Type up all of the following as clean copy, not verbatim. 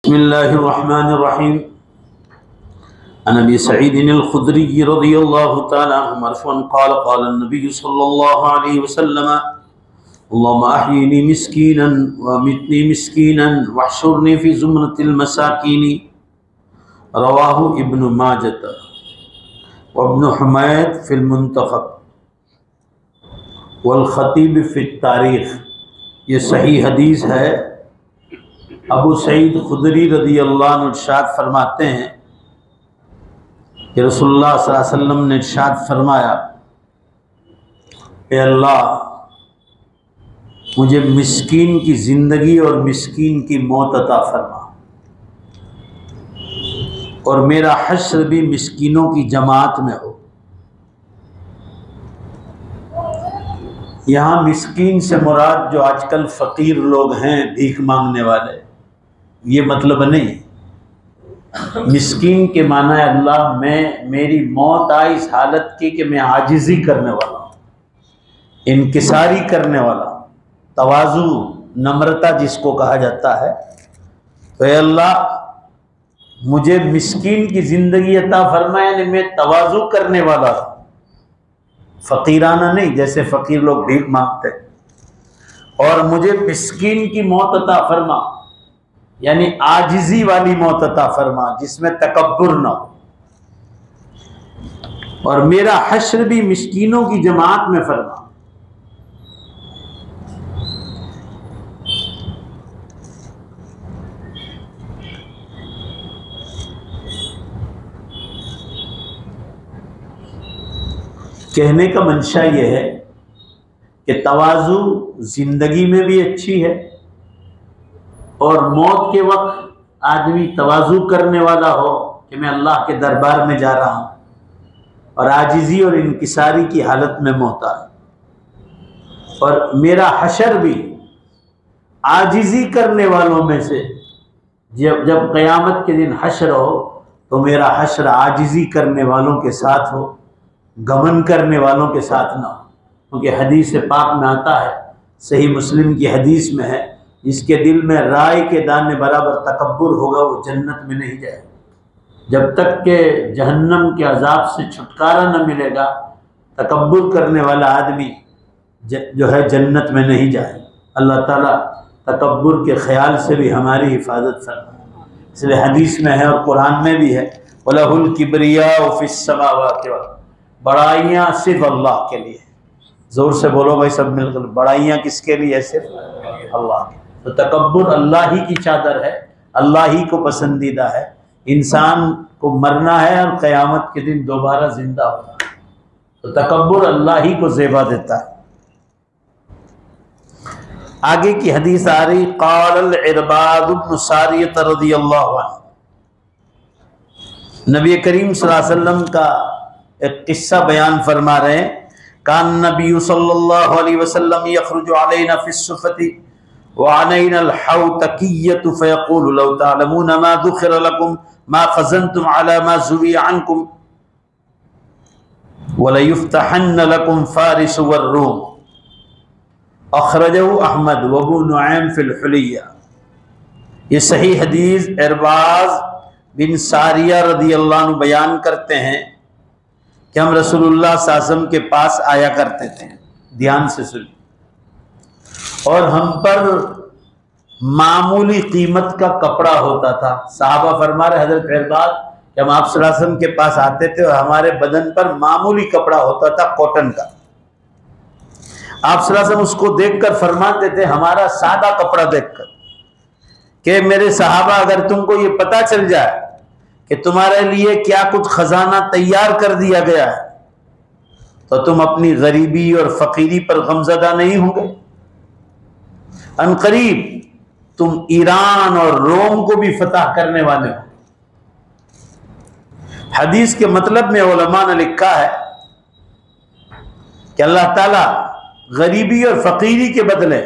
बिस्मिल्लाहिर्रहमानिर्रहीम। अन अबी सईद अल-खुदरी रज़ियल्लाहु तआला अन्हु मरफ़ूअन क़ाल क़ाल नबी सल्लल्लाहु अलैहि वसल्लम अल्लाहुम्मा अह्यिनी मिस्कीनन व अमीतनी मिस्कीनन वहशुरनी फ़ी ज़ुमरतिल मसाकीन। रवाहु इब्न माजह व इब्न हुमैद फ़िल मुंतख़ब वल ख़तीब फ़ित तारीख़। ये सही हदीस है। अबू सईद खुदरी रज़ी अल्लाह अन्हु इरशाद फरमाते हैं कि रसूलुल्लाह सल्लल्लाहु अलैहि वसल्लम ने इरशाद फरमाया, ए अल्लाह, मुझे मिस्कीन की ज़िंदगी और मिस्कीन की मौत अता फरमा और मेरा हश्र भी मिस्कीनों की जमात में हो। यहाँ मिस्कीन से मुराद जो आजकल फ़कीर लोग हैं, भीख मांगने वाले, ये मतलब नहीं। मिस्कीन के माना है अल्लाह, मेरी मौत आई इस हालत की कि मैं आजिज़ी करने वाला हूँ, इनकिसारी करने वाला हूँ, तवाज़ु, नम्रता जिसको कहा जाता है। तो ए अल्लाह, मुझे मिस्कीन की ज़िंदगी अता फरमा, यानी मैं तवाज़ु करने वाला हूँ, फ़कीराना नहीं जैसे फ़कीर लोग भीख मांगते हैं। और मुझे मिस्कीन की मौत अता फरमा, यानी आजिज़ी वाली मौत अता फरमा जिसमें तकब्बुर न हो। और मेरा हश्र भी मिस्कीनों की जमात में फरमा। कहने का मंशा यह है कि तवाज़ु ज़िंदगी में भी अच्छी है और मौत के वक्त आदमी तवाज़ु करने वाला हो कि मैं अल्लाह के दरबार में जा रहा हूँ, और आजिज़ी और इनकिसारी की हालत में मौत आए। और मेरा हशर भी आजिज़ी करने वालों में से, जब क़यामत के दिन हशर हो तो मेरा हशर आजिज़ी करने वालों के साथ हो, गमन करने वालों के साथ ना हो। क्योंकि हदीस पाक में आता है, सही मुस्लिम की हदीस में है, जिसके दिल में राय के दाने बराबर तकब्बुर होगा वो जन्नत में नहीं जाए। जब तक के जहन्नम के अजाब से छुटकारा न मिलेगा, तकब्बुर करने वाला आदमी जो है जन्नत में नहीं जाए। अल्लाह ताला तकब्बुर के ख्याल से भी हमारी हिफाजत फरमाए। इसलिए हदीस में है और कुरान में भी है, वलहुल किब्रिया फिस समावाति वल अर्द, बड़ाइयाँ सिर्फ अल्लाह के लिए। ज़ोर से बोलो भाई सब मिलकर, बड़ाइयाँ किसके लिए? सिर्फ अल्लाह के। तो तकब्बुर अल्लाह ही की चादर है, अल्लाह ही को पसंदीदा है। इंसान को मरना है और क़यामत के दिन दोबारा जिंदा होना है, तो तकब्बुर अल्लाह ही को ज़ेबा देता है। आगे की हदीस आ रही, क़ाल इरबाद इब्न सारियत रज़ियल्लाहु अन्हु, नबी करीम सल्लल्लाहु अलैहि वसल्लम का एक किस्सा बयान फरमा रहे हैं। कान नबी सल्लल्लाहु अलैहि वसल्लम यखरुजु अलैना फिस्सुफ़ती व अलैना अल-हौतकिय्यतु फ़यक़ूलु लौ तअलमून मा ज़ुख़िर लकुम मा ख़ज़नतुम अला मा ज़ुविया अन्कुम व लयुफ़्तहन्न लकुम फ़ारिस वर्रूम। अख़रजहु अहमद व अबू नुऐम फ़िल हुलिया। ये सही हदीस इरबाज़ बिन सारिया रज़ियल्लाहु अन्हु बयान करते हैं कि हम रसूलुल्लाह सल्लल्लाहु अलैहि वसल्लम के पास आया करते थे। ध्यान से सुनिए। और हम पर मामूली कीमत का कपड़ा होता था। साहबा फरमा रहे हजरत इरबाज़ कि हम आप सल्लल्लाहु अलैहि वसल्लम के पास आते थे और हमारे बदन पर मामूली कपड़ा होता था, कॉटन का। आप सल्लल्लाहु अलैहि वसल्लम उसको देखकर फरमाते थे, हमारा सादा कपड़ा देखकर, कि मेरे साहबा, अगर तुमको ये पता चल जाए कि तुम्हारे लिए क्या कुछ खजाना तैयार कर दिया गया है, तो तुम अपनी गरीबी और फकीरी पर गमज़दा नहीं होंगे। अनकरीब तुम ईरान और रोम को भी फतह करने वाले हो। हदीस के मतलब में उलमा ने लिखा है कि अल्लाह ताला गरीबी और फकीरी के बदले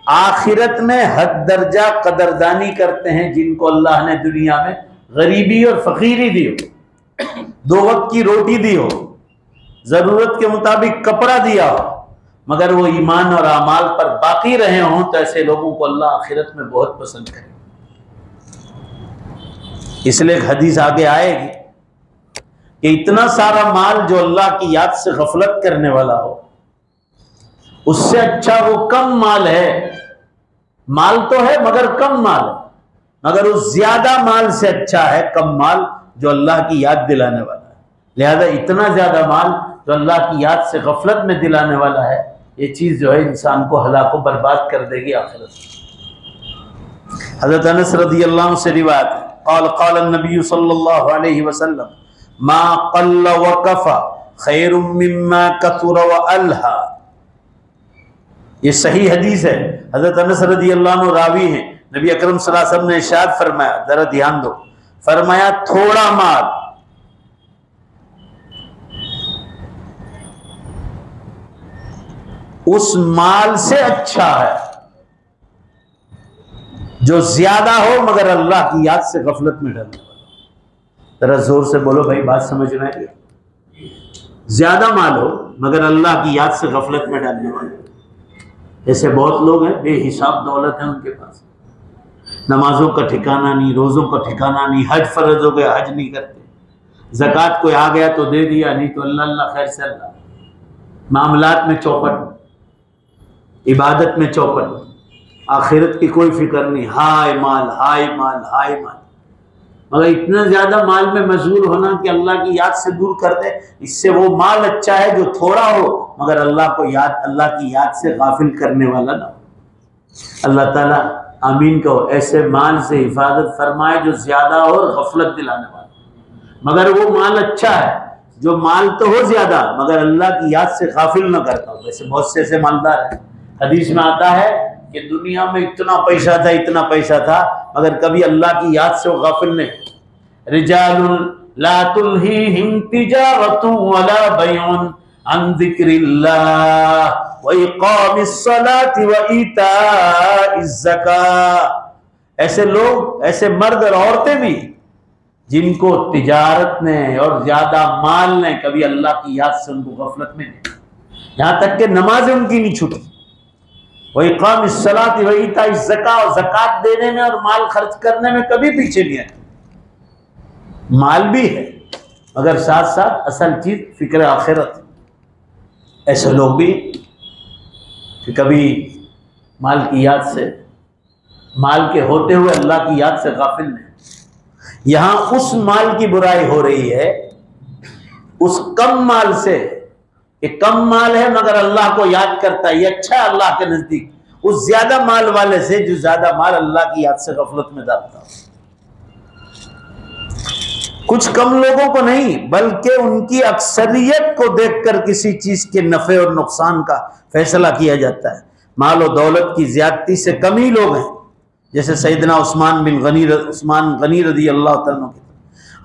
आखिरत में हद दर्जा कदरदानी करते हैं जिनको अल्लाह ने दुनिया में गरीबी और फकीरी दी हो, दो वक्त की रोटी दी हो, जरूरत के मुताबिक कपड़ा दिया हो, मगर वो ईमान और अमाल पर बाकी रहे हों, तो ऐसे लोगों को अल्लाह आखिरत में बहुत पसंद करे। इसलिए एक हदीस आगे आएगी कि इतना सारा माल जो अल्लाह की याद से गफलत करने वाला हो, उससे अच्छा वो कम माल है। माल तो है मगर कम माल है, मगर उस ज्यादा माल से अच्छा है कम माल जो अल्लाह की याद दिलाने वाला है। लिहाजा इतना ज्यादा माल जो अल्लाह की याद से गफलत में दिलाने वाला है, ये चीज जो है इंसान को हलाको बर्बाद कर देगी आखिरत। हज़रत अनस रज़ियल्लाहु अन्हु से रिवायत है, क़ाल क़ाल नबी सल्लल्लाहु अलैहि वसल्लम मा क़ल्ल व कफ़ा खैरुम मिम्मा कथुर व अल्हा। ये सही हदीस है। हज़रत अनस रज़ियल्लाहु अन्हु रावी हैं। नबी अकरम सल्लल्लाहु अलैहि वसल्लम ने इरशाद फरमाया, जरा ध्यान दो, फरमाया थोड़ा माल उस माल से अच्छा है जो ज्यादा हो मगर अल्लाह की याद से गफलत में डालने वाला। जरा जोर से बोलो भाई, बात समझ में आई? ज्यादा माल हो मगर अल्लाह की याद से गफलत में डालने वाले। ऐसे बहुत लोग हैं, बेहिसाब दौलत है उनके पास, नमाजों का ठिकाना नहीं, रोजों का ठिकाना नहीं, हज फर्ज हो गया हज नहीं करते, ज़कात कोई आ गया तो दे दिया, नहीं तो अल्लाह अल्लाह खैर से अल्लाह, मामलात में चौपट, इबादत में चौपट, आखिरत की कोई फिक्र नहीं, हाय माल हाय माल हाय माल। मगर इतना ज्यादा माल में मशगूल होना कि अल्लाह की याद से दूर कर दे, इससे वो माल अच्छा है जो थोड़ा हो मगर अल्लाह को याद, अल्लाह की याद से गाफिल करने वाला ना हो। अल्लाह ताला आमीन कहो, ऐसे माल से हिफाजत फरमाए जो ज्यादा हो और गफलत दिलाने वाला। मगर वो माल अच्छा है जो माल तो हो ज्यादा मगर अल्लाह की याद से गाफिल ना करता हो। वैसे बहुत से ऐसे मालदार हैं, हदीस में आता है कि दुनिया में इतना पैसा था मगर कभी अल्लाह की याद से वो गाफिल नहीं। रिजालुन ला तुल्हीहिम तिजारतु वला बैउन अन ज़िक्रिल्लाह व इक़ामिस सलाति व ईताइज़ ज़कात। ऐसे लोग, ऐसे मर्द और औरतें भी जिनको तिजारत ने और ज्यादा माल ने कभी अल्लाह की याद से उनको गफलत में नहीं, यहां तक कि नमाजें उनकी नहीं छूटी, वही काम इस सलात वही था इस ज़कात देने में और माल खर्च करने में कभी पीछे नहीं है। माल भी है मगर साथ साथ असल चीज फिक्र आखिरत। ऐसे लोग भी कि कभी माल की याद से, माल के होते हुए अल्लाह की याद से गाफिल नहीं। यहां उस माल की बुराई हो रही है उस कम माल से, कि कम माल है मगर अल्लाह को याद करता है, ये अच्छा है अल्लाह के नजदीक, उस ज्यादा माल वाले से जो ज्यादा माल अल्लाह की याद से गफलत में डालता है। कुछ कम लोगों को नहीं बल्कि उनकी अक्सरियत को देखकर किसी चीज के नफे और नुकसान का फैसला किया जाता है। माल और दौलत की ज्यादती से कम ही लोग हैं, जैसे सैयदना उस्मान गनी रज़ी अल्लाह तआला अन्हु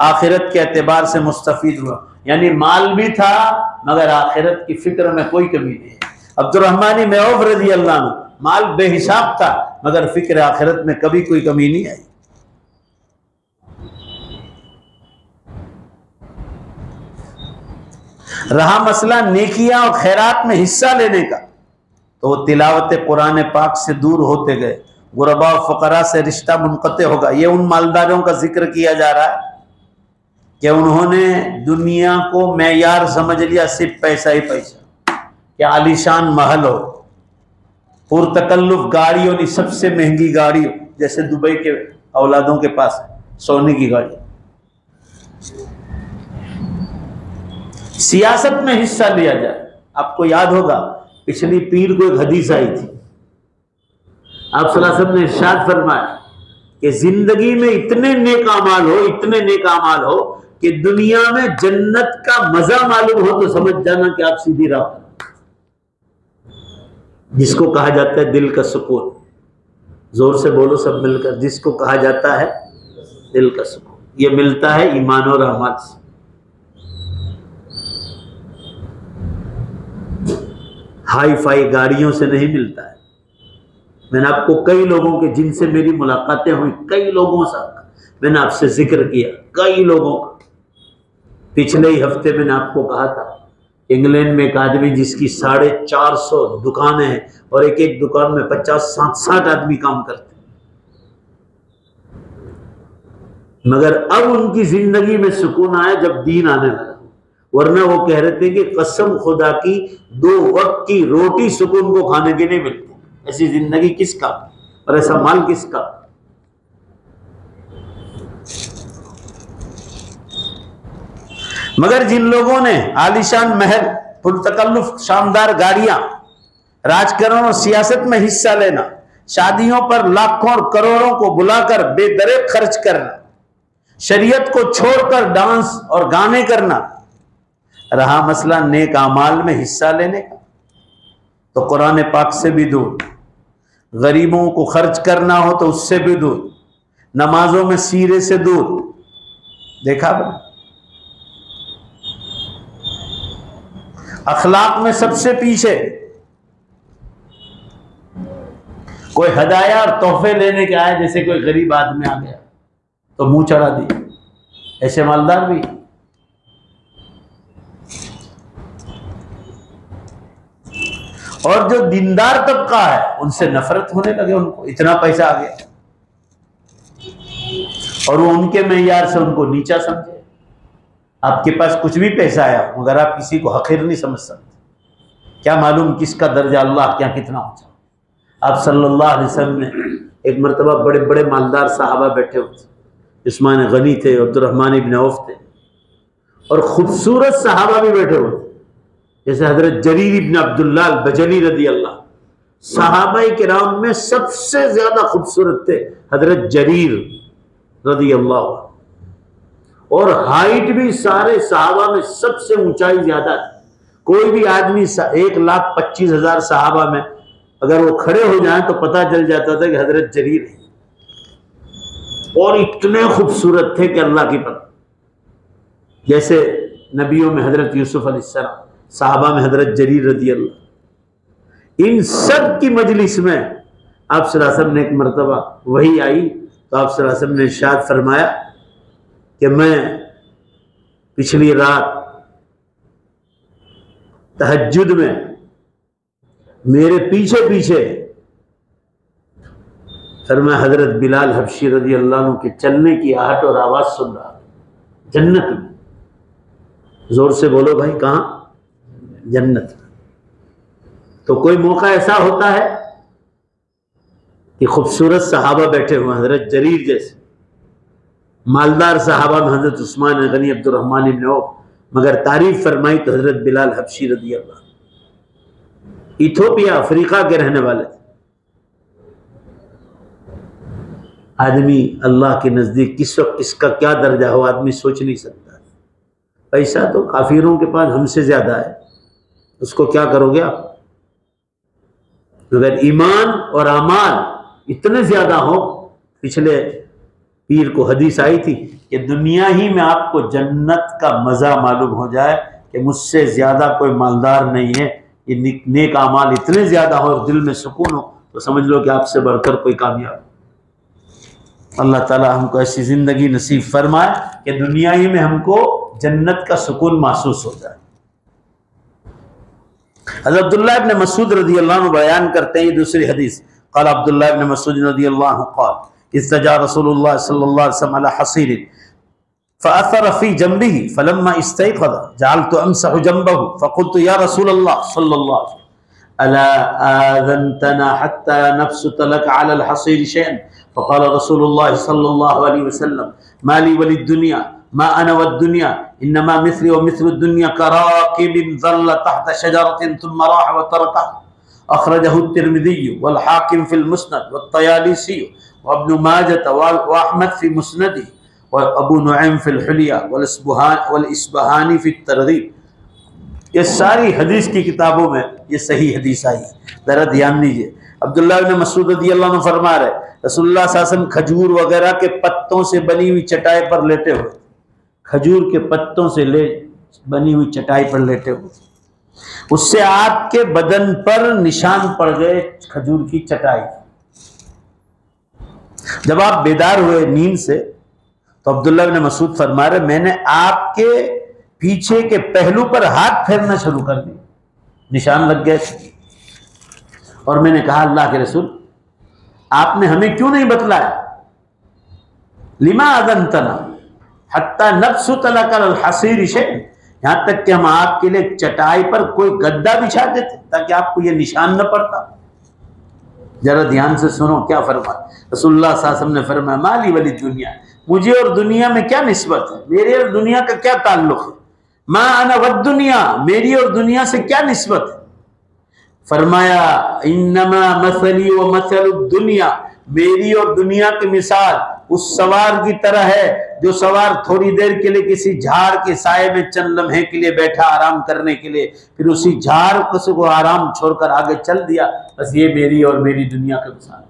आखिरत के एतबार से मुस्तफीद हुआ, यानी माल भी था मगर आखिरत की फिक्र में कोई कमी नहीं है। अब्दुर्रहमान इब्न औफ रज़ी अल्लाह अन्हु माल बेहिसाब था मगर फिक्र आखिरत में कभी कोई कमी नहीं आई। रहा मसला नेकियां और खैरात में हिस्सा लेने का, तो वो तिलावत कुरान पाक से दूर होते गए, गुरबा और फकरा से रिश्ता मुनक़ते होगा। ये उन मालदारों का जिक्र किया जा रहा है कि उन्होंने दुनिया को मेयार समझ लिया, सिर्फ पैसा ही पैसा, क्या आलीशान महल हो, पुरतकल्लुफ गाड़ी हो, नहीं सबसे महंगी गाड़ी हो, जैसे दुबई के औलादों के पास है सोने की गाड़ी। सियासत में हिस्सा लिया जाए। आपको याद होगा पिछली पीर को एक हदीस आई थी, आप सल्लल्लाहु अलैहि वसल्लम ने इरशाद फरमाया कि जिंदगी में इतने नेक अमाल हो, इतने नेक अमाल हो कि दुनिया में जन्नत का मजा मालूम हो तो समझ जाना कि आप सीधी राह पर, जिसको कहा जाता है दिल का सुकून। जोर से बोलो सब मिलकर, जिसको कहा जाता है दिल का सुकून, ये मिलता है ईमान और अमाल से। हाई फाई गाड़ियों से नहीं मिलता है। मैंने आपको कई लोगों के जिनसे मेरी मुलाकातें हुई, कई लोगों से मैंने आपसे जिक्र किया, कई लोगों का। पिछले ही हफ्ते मैंने आपको कहा था इंग्लैंड में एक आदमी जिसकी 450 दुकानें हैं और एक एक दुकान में 50-60 आदमी काम करते। मगर अब उनकी जिंदगी में सुकून आया जब दीन आने लगा, वरना वो कह रहे थे कि कसम खुदा की 2 वक्त की रोटी सुकून को खाने की नहीं मिलती, ऐसी जिंदगी किसका और ऐसा माल किसका। मगर जिन लोगों ने आलीशान महल, पुरतकल्लुफ शानदार गाड़ियां, राजकरण और सियासत में हिस्सा लेना, शादियों पर लाखों और करोड़ों को बुलाकर बेदरेक खर्च करना, शरीयत को छोड़कर डांस और गाने करना, रहा मसला नेक अमाल में हिस्सा लेने का, तो कुरान पाक से भी दूर, गरीबों को खर्च करना हो तो उससे भी दूर, नमाजों में सीरे से दूर। देखा बना, अखलाक में सबसे पीछे। कोई हदाया और तोहफे लेने के आया, जैसे कोई गरीब आदमी आ गया तो मुंह चढ़ा दिया, ऐसे मालदार भी। और जो दीनदार तबका है उनसे नफरत होने लगे, उनको इतना पैसा आ गया और वो उनके मेयार से उनको नीचा समझे। आपके पास कुछ भी पैसा आया मगर आप किसी को हकीर नहीं समझ सकते, क्या मालूम किसका दर्जा अल्लाह क्या कितना ऊंचा। आप सल्लल्लाहु अलैहि वसल्लम ने एक मरतबा बड़े बड़े मालदार सहाबा बैठे हुए थे, उस्मान गनी थे, अब्दुर्रहमान इब्न औफ थे, और खूबसूरत सहाबा भी बैठे हुए थे, जैसे हजरत जरीर इब्न अब्दुल्लाह अल-बजली रदी अल्लाह। सहाबाए किराम में सबसे ज्यादा खूबसूरत थे हजरत जरीर रदी अल्लाह, और हाइट भी सारे सहाबा में सबसे ऊंचाई ज्यादा थी। कोई भी आदमी 1,25,000 सहाबा में अगर वो खड़े हो जाएं तो पता चल जाता था कि हजरत जरीर है, और इतने खूबसूरत थे कि अल्लाह की पता। जैसे नबियों में हजरत यूसुफ अलैहिस्सलाम, सहाबा में हजरत जरीर रदी अल्लाह। इन सब की मजलिस में आप सल्लल्लाहु अलैहि वसल्लम ने एक मरतबा वही आई तो आप सल्लल्लाहु अलैहि वसल्लम ने इरशाद फरमाया कि मैं पिछली रात तहज्जुद में मेरे पीछे पीछे फिर मैं हजरत बिलाल हबशी रजी अल्लाह अन्हु के चलने की आहट और आवाज सुन रहा, जन्नत में। जोर से बोलो भाई, कहां? जन्नत में। तो कोई मौका ऐसा होता है कि खूबसूरत सहाबा बैठे हुए, हजरत जरीर जैसे मालदार सहाबा में हजरत उस्मान गनी, अब्दुर्रहमान इब्न औफ, मगर तारीफ फरमाई तो हजरत बिलाल हबशी रजी अल्लाह, इथोपिया अफ्रीका के रहने वाले थे। आदमी अल्लाह के नजदीक किस वक्त किसका क्या दर्जा हो आदमी सोच नहीं सकता। पैसा तो काफिरों के पास हमसे ज्यादा है, उसको क्या करोगे आप? अगर ईमान और अमाल इतने ज्यादा हो, पिछले पीर को हदीस आई थी कि दुनिया ही में आपको जन्नत का मजा मालूम हो जाए कि मुझसे ज्यादा कोई मालदार नहीं है, ये नेक अमाल इतने ज्यादा हो और दिल में सुकून हो, तो समझ लो कि आपसे बढ़कर कोई कामयाब। अल्लाह ताला हमको ऐसी जिंदगी नसीब फरमाए कि दुनिया ही में हमको जन्नत का सुकून महसूस हो जाए। हज़रत अब्दुल्लाह इब्न मसूद रज़ी अल्लाह अन्हु बयान करते हैं, दूसरी हदीस, क़ाल अब्दुल्लाह इब्न मसूद रज़ी अल्लाह अन्हु क़ाल इस्तजा रसूलुल्लाह सल्लल्लाहु अलैहि वसल्लम अला हसीरिन फ़अथर फ़ी जंबिही फ़लम्मा इस्तयक़ज़ जअलतु अमसहु जंबहु फ़क़ुल्तु या रसूलल्लाह सल्लल्लाहु अलैहि वसल्लम अला आज़नतना हत्ता नब्सुत लक अला अल-हसीर शैअन फ़क़ाल रसूलुल्लाह सल्लल्लाहु अलैहि वसल्लम मा ली वलिद दुनिया मा अना वद्दुनिया इन्नमा मिस्ली व मिस्लु दुनिया कराकिबिन ज़ल्ल तहत शजरतिन थुम्मा राह व तरका अखरजहु तिर्मिज़ी वल हाकिम फिल मुस्नद व तयालिसी व इब्न माजह व अहमद फी मुस्नदी व अबू नुऐम फिल हुलिया वल इस्बहानी फी तरगीब। ये सारी हदीस की किताबों में ये सही हदीस आई, जरा ध्यान दीजिए। अब्दुल्लाह इब्न मसूद रज़ियल्लाहु अन्हु फरमा रहे, रसूलुल्लाह सल्लल्लाहु अलैहि वसल्लम खजूर वगैरह के पत्तों से बनी हुई चटाई पर लेटे हुए, खजूर के पत्तों से बनी हुई चटाई पर लेटे हुए, उससे आपके बदन पर निशान पड़ गए खजूर की चटाई। जब आप बेदार हुए नींद से तो अब्दुल्लाह इब्न मसूद फरमा रहे, मैंने आपके पीछे के पहलू पर हाथ फेरना शुरू कर दिया, निशान लग गए और मैंने कहा अल्लाह के रसूल आपने हमें क्यों नहीं बतलाया? लिमा अदंतना हत्ता नफ्सु तलकल हसीर शे, यहाँ तक कि हम आपके लिए चटाई पर कोई गद्दा बिछा देते ताकि आपको ये निशान न पड़ता। जरा ध्यान से सुनो क्या फरमाया रसूलुल्लाह सल्लल्लाहु अलैहि वसल्लम ने फरमाया, माली वली दुनिया, मुझे और दुनिया में क्या निस्बत है, मेरे और दुनिया का क्या ताल्लुक है। मा अना वद दुनिया, मेरी और दुनिया से क्या निस्बत है। फरमाया इन्नमा मसली व मसलु दुनिया, मेरी और दुनिया की मिसाल उस सवार की तरह है जो सवार थोड़ी देर के लिए किसी झाड़ के साए में चंद लम्हे के लिए बैठा आराम करने के लिए, फिर उसी झाड़ को आराम छोड़कर आगे चल दिया। बस ये मेरी और मेरी दुनिया का मिसाल।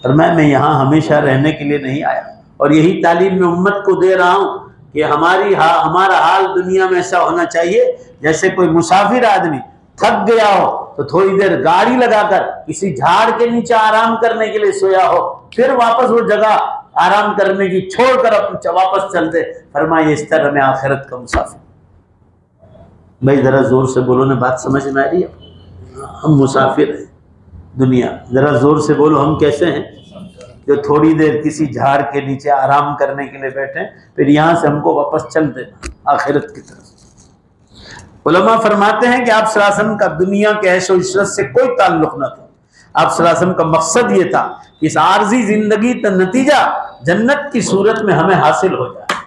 और मैं यहाँ हमेशा रहने के लिए नहीं आया, और यही तालीम मैं उम्मत को दे रहा हूँ कि हमारा हाल दुनिया में ऐसा होना चाहिए जैसे कोई मुसाफिर आदमी थक गया हो तो थोड़ी देर गाड़ी लगाकर किसी झाड़ के नीचे आराम करने के लिए सोया हो, फिर वापस वो जगह आराम करने की छोड़कर वापस चलते। फरमाइए इस तरह में आखिरत का मुसाफिर। भाई जरा जोर से बोलो ना, बात समझ में आ रही है। हम मुसाफिर हैं दुनिया, जरा जोर से बोलो हम कैसे हैं, जो थोड़ी देर किसी झाड़ के नीचे आराम करने के लिए बैठे, फिर यहाँ से हमको वापस चल देना आखिरत की तरफ। उलमा फरमाते हैं कि आप सल्लल्लाहु अलैहि वसल्लम का दुनिया के ऐशो इशरत से कोई ताल्लुक न था। आप सल्लल्लाहु अलैहि वसल्लम का मकसद ये था कि इस आर्जी जिंदगी का नतीजा जन्नत की सूरत में हमें हासिल हो जाए,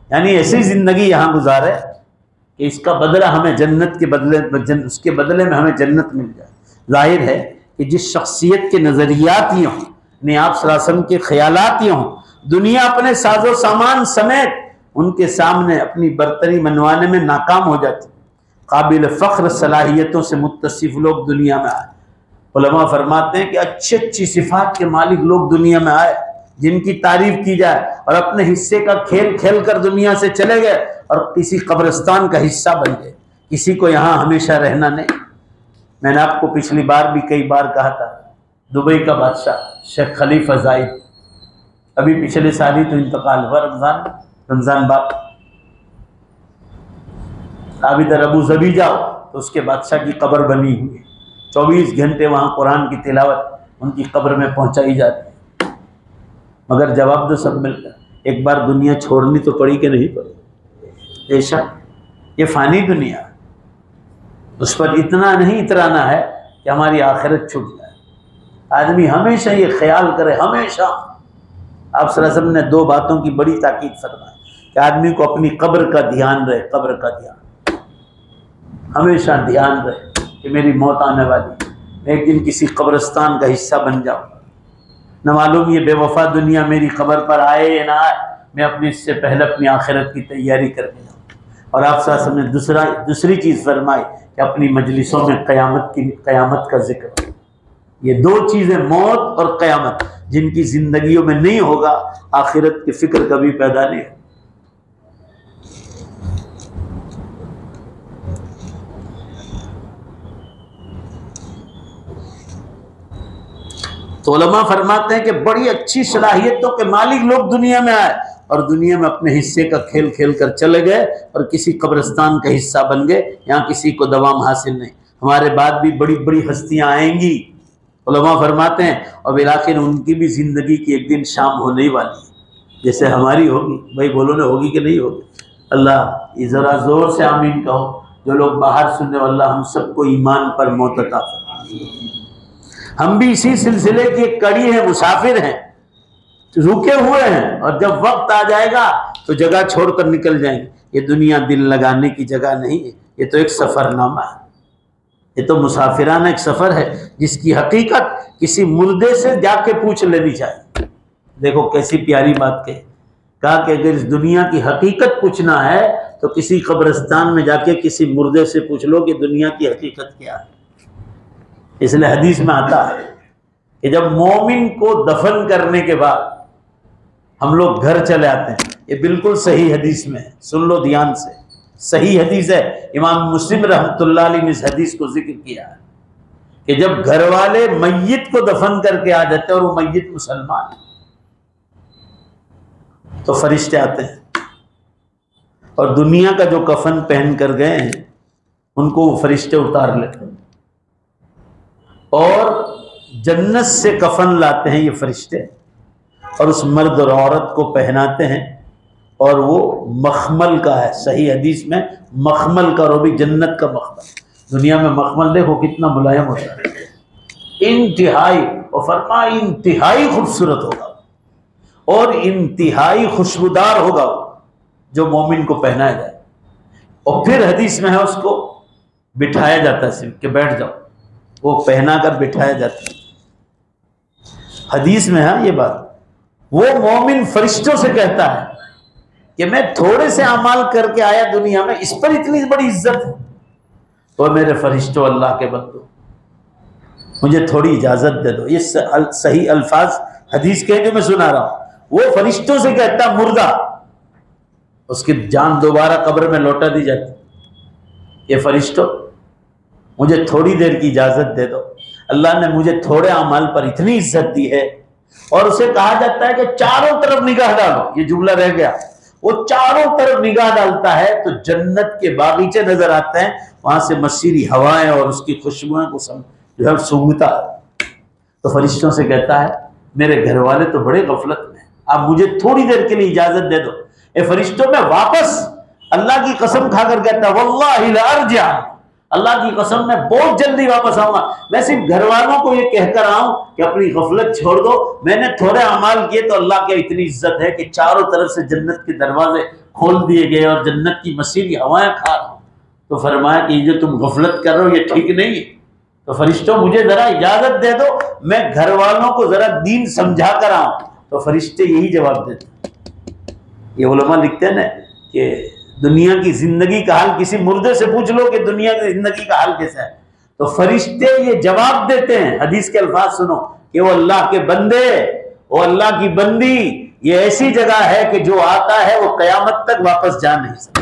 यानी ऐसी जिंदगी यहाँ गुजारे कि इसका बदला हमें जन्नत के बदले, उसके बदले में हमें जन्नत मिल जाए। जाहिर है कि जिस शख्सियत के नजरियात ये हों, ने आप सल्लल्लाहु अलैहि वसल्लम के ख्यालात ये हों, दुनिया अपने साजो सामान समेत उनके सामने अपनी बर्तरी मनवाने में नाकाम हो जाती। काबिल फ़ख्र सलाहियतों से मुत्तसिफ लोग दुनिया में आए। उलमा फरमाते हैं कि अच्छी अच्छी सिफात के मालिक लोग दुनिया में आए जिनकी तारीफ की जाए, और अपने हिस्से का खेल खेल कर दुनिया से चले गए और किसी कब्रिस्तान का हिस्सा बन गए। किसी को यहाँ हमेशा रहना नहीं। मैंने आपको पिछली बार भी कई बार कहा था, दुबई का बादशाह शेख खलीफा जायद, अभी पिछले साल ही तो इंतकाल हुआ, रमजान बाद। आप इधर अबू ज़बी जाओ तो उसके बादशाह की कब्र बनी हुई है, 24 घंटे वहाँ कुरान की तिलावत उनकी कब्र में पहुँचाई जाती है। मगर जवाब तो सब मिलकर, एक बार दुनिया छोड़नी तो पड़ी कि नहीं पड़ी। ऐसा ये फ़ानी दुनिया, उस पर इतना नहीं इतराना है कि हमारी आखिरत छूट जाए। आदमी हमेशा ये ख्याल करे, हमेशा। आप सल्लल्लाहु अलैहि वसल्लम ने 2 बातों की बड़ी ताकीद फरमाई कि आदमी को अपनी कब्र का ध्यान रहे, कब्र का ध्यान हमेशा ध्यान रहे कि मेरी मौत आने वाली, मैं एक दिन किसी कब्रिस्तान का हिस्सा बन जाऊँ। न मालूम ये बेवफा दुनिया मेरी खबर पर आए या ना आए, मैं अपनी इससे पहले अपनी आखिरत की तैयारी करके जाऊँ। और आप साथ ने दूसरी चीज़ फरमाई कि अपनी मजलिसों में क़यामत का जिक्र। ये 2 चीज़ें, मौत और क़यामत, जिनकी ज़िंदगियों में नहीं होगा, आखिरत की फ़िक्र कभी पैदा नहीं हो। तो उलमा फरमाते हैं कि बड़ी अच्छी सलाहियतों के मालिक लोग दुनिया में आए और दुनिया में अपने हिस्से का खेल खेल कर चले गए और किसी कब्रिस्तान का हिस्सा बन गए। यहाँ किसी को दवाम हासिल नहीं। हमारे बाद भी बड़ी बड़ी हस्तियाँ आएंगी, उलमा फरमाते हैं, और बिलाखिर उनकी भी ज़िंदगी की एक दिन शाम होने वाली है, जैसे हमारी होगी। भाई बोलो ना, होगी कि नहीं होगी? अल्लाह ये ज़रा ज़ोर से आमीन कहो। जो लोग बाहर सुनने, अल्लाह हम सबको ईमान पर मौत अता फरमाए। हम भी इसी सिलसिले की एक कड़ी है, मुसाफिर हैं, रुके हुए हैं, और जब वक्त आ जाएगा तो जगह छोड़कर निकल जाएंगे। ये दुनिया दिल लगाने की जगह नहीं है, ये तो एक सफ़रनामा है, ये तो मुसाफिराना एक सफ़र है जिसकी हकीकत किसी मुर्दे से जाके पूछ लेनी चाहिए। देखो कैसी प्यारी बात कहा कि अगर इस दुनिया की हकीकत पूछना है तो किसी कब्रिस्तान में जाके किसी मुर्दे से पूछ लो कि दुनिया की हकीकत क्या है। इसलिए हदीस में आता है कि जब मोमिन को दफन करने के बाद हम लोग घर चले आते हैं, ये बिल्कुल सही हदीस में है, सुन लो ध्यान से, सही हदीस है। इमाम मुस्लिम रहमतुल्लाह अलैह ने इस हदीस को जिक्र किया है कि जब घर वाले मय्यत को दफन करके आ जाते हैं और वो मय्यत मुसलमान है, तो फरिश्ते आते हैं और दुनिया का जो कफन पहन कर गए हैं उनको वो फरिश्ते उतार लेते हैं और जन्नत से कफन लाते हैं ये फरिश्ते, और उस मर्द और औरत को पहनाते हैं और वो मखमल का है। सही हदीस में मखमल का, और वो भी जन्नत का मखमल। दुनिया में मखमल देखो कितना मुलायम होता है, इंतहाई, और फरमा इंतहाई खूबसूरत होगा और इंतहाई खुशबूदार होगा जो मोमिन को पहनाया जाए। और फिर हदीस में है उसको बिठाया जाता है, सिर्फ कि बैठ जाओ, वो पहना कर बिठाया जाता है। हदीस में है ये बात। वो मोमिन फरिश्तों से कहता है कि मैं थोड़े से अमाल करके आया दुनिया में, इस पर इतनी बड़ी इज्जत है। तो मेरे फरिश्तों, अल्लाह के बंदो, मुझे थोड़ी इजाजत दे दो। ये सही अल्फाज हदीस के जो मैं सुना रहा हूं, वो फरिश्तों से कहता मुर्दा, उसकी जान दोबारा कब्र में लौटा दी जाती। ये फरिश्तों, मुझे थोड़ी देर की इजाजत दे दो, अल्लाह ने मुझे थोड़े अमाल पर इतनी इज्जत दी है। और उसे कहा जाता है कि चारों तरफ निगाह डालो, ये जुमला रह गया, वो चारों तरफ निगाह डालता है तो जन्नत के बागीचे नजर आते हैं, वहां से मसीरी हवाएं और उसकी खुशबुओं को जो है सूंघता है। तो फरिश्तों से कहता है मेरे घर वाले तो बड़े गफलत में, आप मुझे थोड़ी देर के लिए इजाजत दे दो। ए फरिश्तों, में वापस अल्लाह की कसम खाकर कहता वल्लाहि ला अर्जिअ, अल्लाह की कसम मैं बहुत जल्दी वापस आऊंगा। मैं सिर्फ घर वालों को ये कहकर आऊं कि अपनी गफलत छोड़ दो, मैंने थोड़े अमाल किए तो अल्लाह की इतनी इज्जत है कि चारों तरफ से जन्नत के दरवाजे खोल दिए गए और जन्नत की मसीरी हवाएं खा रहा हूं। तो फरमाया कि ये जो तुम गफलत कर रहे हो ये ठीक नहीं है। तो फरिश्तों, मुझे जरा इजाजत दे दो, मैं घर वालों को जरा दीन समझा कर आऊं। तो फरिश्ते यही जवाब देते। ये उलमा लिखते हैं ना कि दुनिया की जिंदगी का हाल किसी मुर्दे से पूछ लो कि दुनिया की जिंदगी का हाल कैसा है, तो फरिश्ते ये जवाब देते हैं। हदीस के अल्फाज सुनो कि वो अल्लाह के बंदे, वो अल्लाह की बंदी, ये ऐसी जगह है कि जो आता है वो कयामत तक वापस जा नहीं सकता।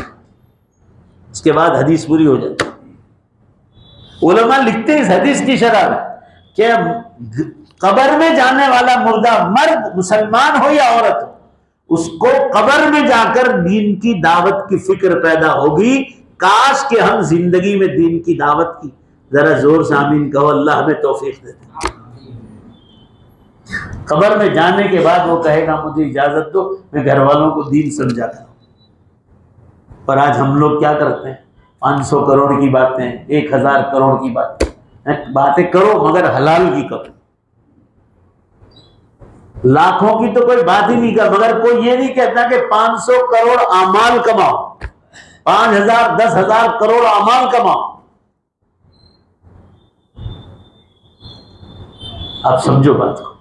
उसके बाद हदीस पूरी हो जाती है। उलमा लिखते हैं इस हदीस की शरह में कि कब्र में जाने वाला मुर्दा, मर्द मुसलमान हो या औरत हो, उसको कब्र में जाकर दीन की दावत की फिक्र पैदा होगी। काश कि हम जिंदगी में दीन की दावत की, जरा जोर से आमीन कहो, अल्लाह हमें तौफीक दे दे। कब्र में जाने के बाद वो कहेगा मुझे इजाजत दो, मैं घर वालों को दीन समझा करूं। पर आज हम लोग क्या करते हैं, 500 करोड़ की बातें, 1000 करोड़ की बातें करो, मगर हलाल की करो। लाखों की तो कोई बात ही नहीं कर, मगर कोई ये नहीं कहता कि 500 करोड़ अमाल कमाओ, 5000 10,000 करोड़ अमाल कमाओ। आप समझो बात को।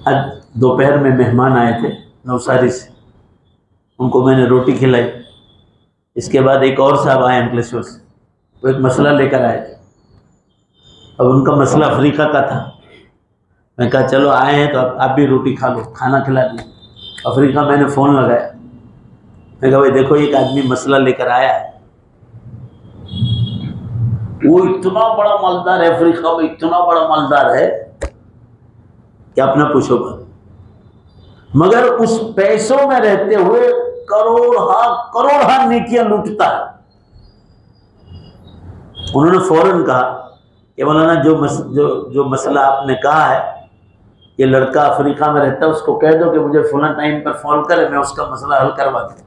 आज दोपहर में मेहमान आए थे नवसारी से, उनको मैंने रोटी खिलाई। इसके बाद एक और साहब आए अंकलेश्वर से, वो एक मसला लेकर आए थे। अब उनका मसला अफ्रीका का था। मैं कहा चलो आए हैं तो आप भी रोटी खा लो, खाना खिला दिया। अफ्रीका मैंने फ़ोन लगाया, मैं कहा भाई देखो एक आदमी मसला लेकर आया है, वो इतना बड़ा मालदार है, अफ्रीका में इतना बड़ा मालदार है कि अपना पूछो बात, मगर उस पैसों में रहते हुए करोड़ नेकियां लूटता है। उन्होंने फौरन कहा कि मौलाना जो मसला आपने कहा है, ये लड़का अफ्रीका में रहता है, उसको कह दो कि मुझे फुला टाइम पर फोन करे, मैं उसका मसला हल करवा दूं।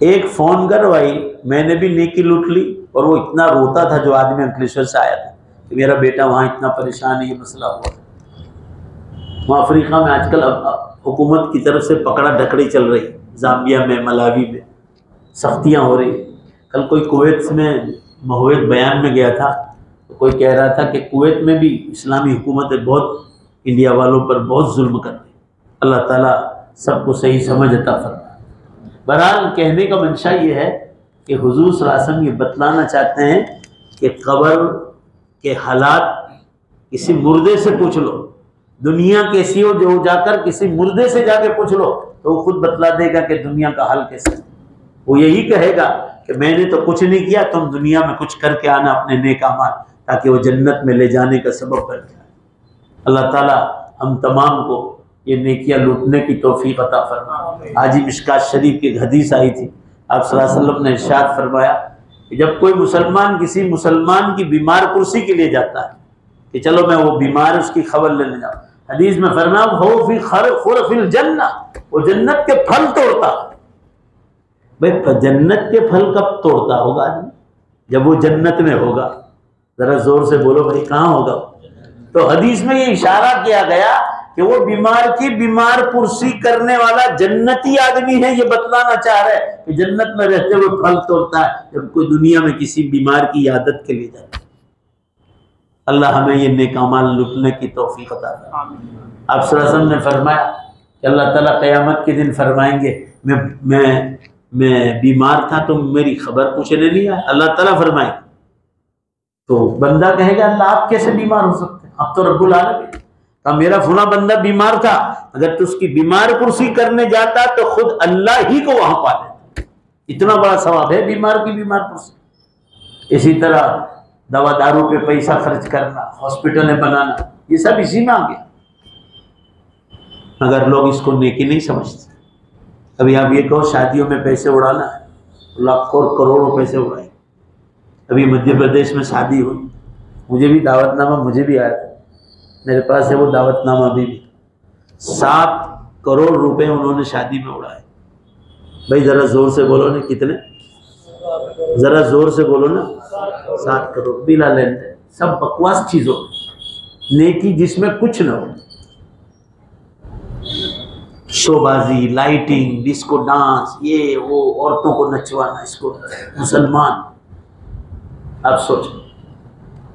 एक फोन करवाई, मैंने भी नेकी लूट ली। और वो इतना रोता था जो आदमी अंकलेश्वर से आया था कि मेरा बेटा वहाँ इतना परेशान है, ये मसला हुआ। वहाँ अफ्रीका में आजकल हुकूमत की तरफ से पकड़ा ढकड़ी चल रही, जाम्बिया में, मलावी में सख्तियाँ हो रही। कल कोई कुवैत में महुवैत बयान में गया था, तो कोई कह रहा था कि कुवैत में भी इस्लामी हुकूमत बहुत इंडिया वालों पर बहुत जुल्म कर रही। अल्लाह ताला सबको सही समझ अता फरमाए। बहरहाल कहने का मंशा ये है कि हुजूर सल्लल्लाहु अलैहि वसल्लम ये बतलाना चाहते हैं कि कब्र के हालात किसी मुर्दे से पूछ लो, दुनिया कैसी हो जो जाकर किसी मुर्दे से जाके पूछ लो तो वो खुद बतला देगा कि दुनिया का हाल कैसा है। वो यही कहेगा कि मैंने तो कुछ नहीं किया, तुम दुनिया में कुछ करके आना अपने नेक अमाल, ताकि वो जन्नत में ले जाने का सबब बन जाए। अल्लाह ताला हम तमाम को ये नेकियां लूटने की तौफीक अता फरमाए। आज ही मिशकात शरीफ की हदीस आई थी, आप सल्लल्लाहु अलैहि वसल्लम ने इरशाद फरमाया कि जब कोई मुसलमान किसी मुसलमान की बीमार कुर्सी के लिए जाता है कि चलो मैं वो बीमार उसकी खबर लेने जाऊं। हदीस में फरमाया हो फी खुरफिल जन्नह, वो जन्नत के फल तोड़ता। भाई जन्नत के फल कब तोड़ता होगा आदमी? जब वो जन्नत में होगा। जरा जोर से बोलो भाई, कहाँ होगा? तो हदीस में ये इशारा किया गया कि वो बीमार की बीमार पुरसी करने वाला जन्नती आदमी है। ये बतलाना चाह रहा है कि जन्नत में रहते हुए फल तोड़ता है जब कोई दुनिया में किसी बीमार की इयादत के लिए जाता है। अल्लाह हमें ये नेक अमाल लुटने की तौफीक अता फरमाए। आप सल्लल्लाहु अलैहि वसल्लम ने फरमाया कि अल्लाह ताला क़यामत के दिन फरमाएंगे मैं बीमार था तो मेरी खबर पूछने नहीं आया। अल्लाह ताला फरमाए तो बंदा कहेगा अल्लाह आप कैसे बीमार हो सकते हैं, आप तो रब्बुल आलमीन। मेरा फुला बंदा बीमार था, अगर तू उसकी बीमार कुर्सी करने जाता तो खुद अल्लाह ही को वहां पा लेता। इतना बड़ा सवाब है बीमार की बीमार कुर्सी। इसी तरह दवा दारू पे पैसा खर्च करना, हॉस्पिटलें बनाना, ये सब इसी में आ गया, मगर लोग इसको नेकी नहीं समझते। अभी आप ये कहो शादियों में पैसे उड़ाना है, लाखों और करोड़ों पैसे उड़ाए। अभी मध्य प्रदेश में शादी हुई, मुझे भी दावतनामा मुझे भी आया था, मेरे पास है वो दावतनामा अभी भी। 7 करोड़ रुपए उन्होंने शादी में उड़ाए। भाई जरा जोर से बोलो ना, कितने? जरा जोर से बोलो ना, 7 करोड़ बिला लेन देन, सब बकवास चीजों, नेकी जिसमें कुछ न हो। शोबाजी, लाइटिंग, डिस्को डांस, ये वो, औरतों को नचवाना, इसको मुसलमान। आप सोचो,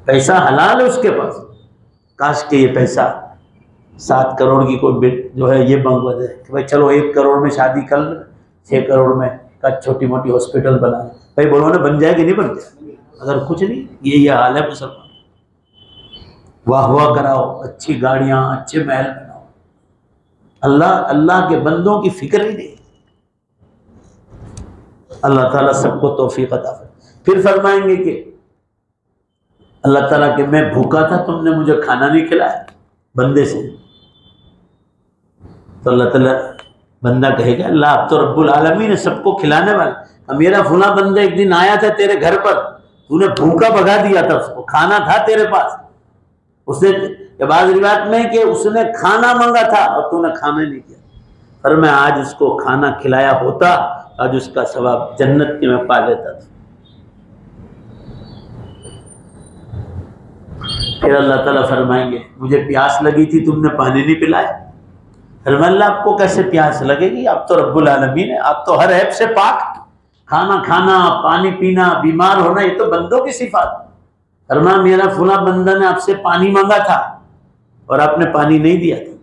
पैसा हलाल है उसके पास, काश के ये पैसा 7 करोड़ की कोई बिट जो है ये मंगवा दे कि भाई चलो 1 करोड़ में शादी कर ले, 6 करोड़ में का छोटी मोटी हॉस्पिटल बना। भाई बोलो ना, बन जाएगी नहीं बन जाए? अगर कुछ नहीं, ये हाल है मुसलमान। वाह वाह कराओ, अच्छी गाड़ियां, अच्छे महल बनाओ, अल्लाह के बंदों की फिक्र ही नहीं। अल्लाह ताला सबको तौफीक अता फरमाए। फिर फरमाएंगे कि अल्लाह ताला के मैं भूखा था, तुमने मुझे खाना नहीं खिलाया, बंदे से। तो अल्लाह ताला, बंदा कहेगा अल्लाह आप तो रब्बुल आलमीन है, सबको खिलाने वाला। मेरा फुला बंदा एक दिन आया था तेरे घर पर, तूने भूखा भगा दिया था, उसको खाना था तेरे पास, उसने बाद रिवायत में कि उसने खाना मांगा था और तूने खाना नहीं किया। पर मैं आज उसको खाना खिलाया होता, आज उसका सवाब जन्नत के में पा लेता था। फिर अल्लाह ताला फरमाएंगे मुझे प्यास लगी थी, तुमने पानी नहीं पिलाया। फरमाया आपको कैसे प्यास लगेगी, आप तो रब्बुल आलमीन है, आप तो हर ऐब से पाक। खाना खाना, पानी पीना, बीमार होना, ये तो बंदों की सिफात। फरमाया मेरा फुला बंदा ने आपसे पानी मांगा था और आपने पानी नहीं दिया था।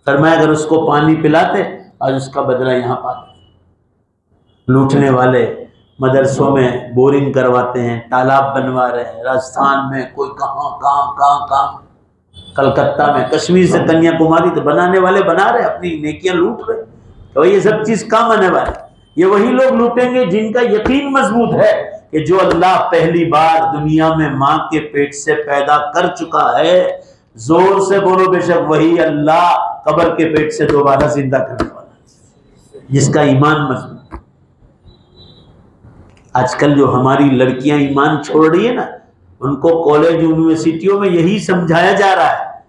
फरमाया अगर उसको पानी पिलाते आज उसका बदला यहाँ पाते। लूटने वाले मदरसों में बोरिंग करवाते हैं, तालाब बनवा रहे हैं, राजस्थान में कोई कहाँ, कलकत्ता में, कश्मीर से कन्याकुमारी, तो बनाने वाले बना रहे, अपनी नेकियां लूट रहे। तो ये सब चीज कहाँ आने वाले? ये वही लोग लूटेंगे जिनका यकीन मजबूत है कि जो अल्लाह पहली बार दुनिया में माँ के पेट से पैदा कर चुका है, जोर से बोलो बेशक वही अल्लाह कब्र के पेट से दोबारा जिंदा करने वाला है, जिसका ईमान मजबूत। आजकल जो हमारी लड़कियां ईमान छोड़ रही है ना, उनको कॉलेज यूनिवर्सिटियों में यही समझाया जा रहा है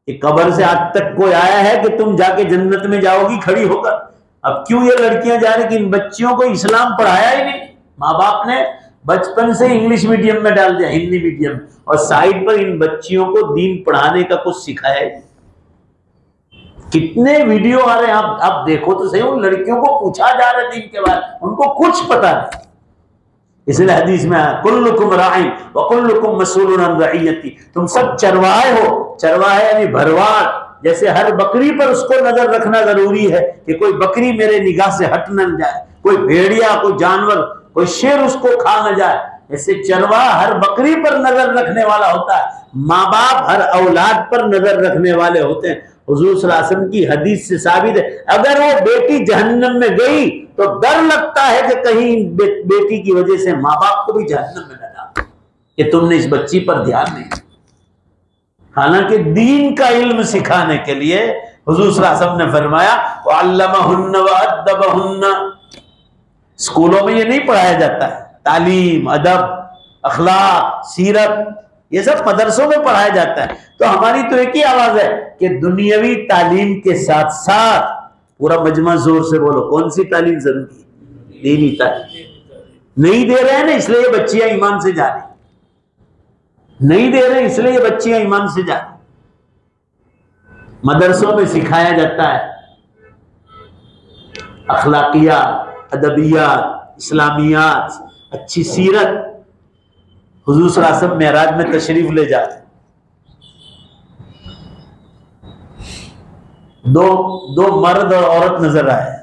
कि कब्र से आज तक कोई आया है कि तुम जाके जन्नत में जाओगी खड़ी होकर। अब क्यों ये लड़कियां जा रही कि इन बच्चियों को इस्लाम पढ़ाया ही नहीं, माँ बाप ने बचपन से इंग्लिश मीडियम में डाल दिया, हिंदी मीडियम, और साइड पर इन बच्चियों को दीन पढ़ाने का कुछ सिखाया ही। कितने वीडियो आ रहे हैं, आप देखो तो सही, उन लड़कियों को पूछा जा रहा है दीन के बारे, उनको कुछ पता नहीं। इसलिए हदीस में आया कुल्लुकुम राइन व कुल्लुकुम मसऊलुन अन रइयती, तुम सब चरवाहे हो। चरवाहे यानी भरवार, जैसे हर बकरी पर उसको नजर रखना जरूरी है कि कोई बकरी मेरे निगाह से हट न जाए, कोई भेड़िया, कोई जानवर, कोई शेर उसको खा न जाए। ऐसे चरवाहा हर बकरी पर नजर रखने वाला होता है, माँ बाप हर औलाद पर नजर रखने वाले होते हैं। हुजूर सल्लल्लाहु अलैहि वसल्लम की हदीस से साबित है, अगर वो बेटी जहन्नम में गई तो डर लगता है कि कहीं बेटी की वजह से माँ बाप को भी जहन्नम में न डाल कि तुमने इस बच्ची पर ध्यान नहीं। हालांकि दीन का इल्म सिखाने के लिए हुजूर सल्लल्लाहु अलैहि वसल्लम ने फरमाया वअल्लमहुन्ना वअद्दबहुन्ना। स्कूलों में ये नहीं पढ़ाया जाता है, तालीम, अदब, अखलाक, सीरत, ये सब मदरसों में पढ़ाया जाता है। तो हमारी तो एक ही आवाज है कि दुनियावी तालीम के साथ साथ, पूरा मजमा जोर से बोलो, कौन सी तालीम जरूरी है? दीनी तालीम। नहीं दे रहे हैं ना, इसलिए ये बच्चियां ईमान से जा रही, नहीं दे रहे हैं इसलिए ये बच्चियां ईमान से जा रही। मदरसों में सिखाया जाता है अखलाकियात, अदबियात, इस्लामियात, अच्छी सीरत। हुजूर सल्लल्लाहु अलैहि वसल्लम मेराज में तशरीफ ले जाते, दो मर्द और औरत नजर आए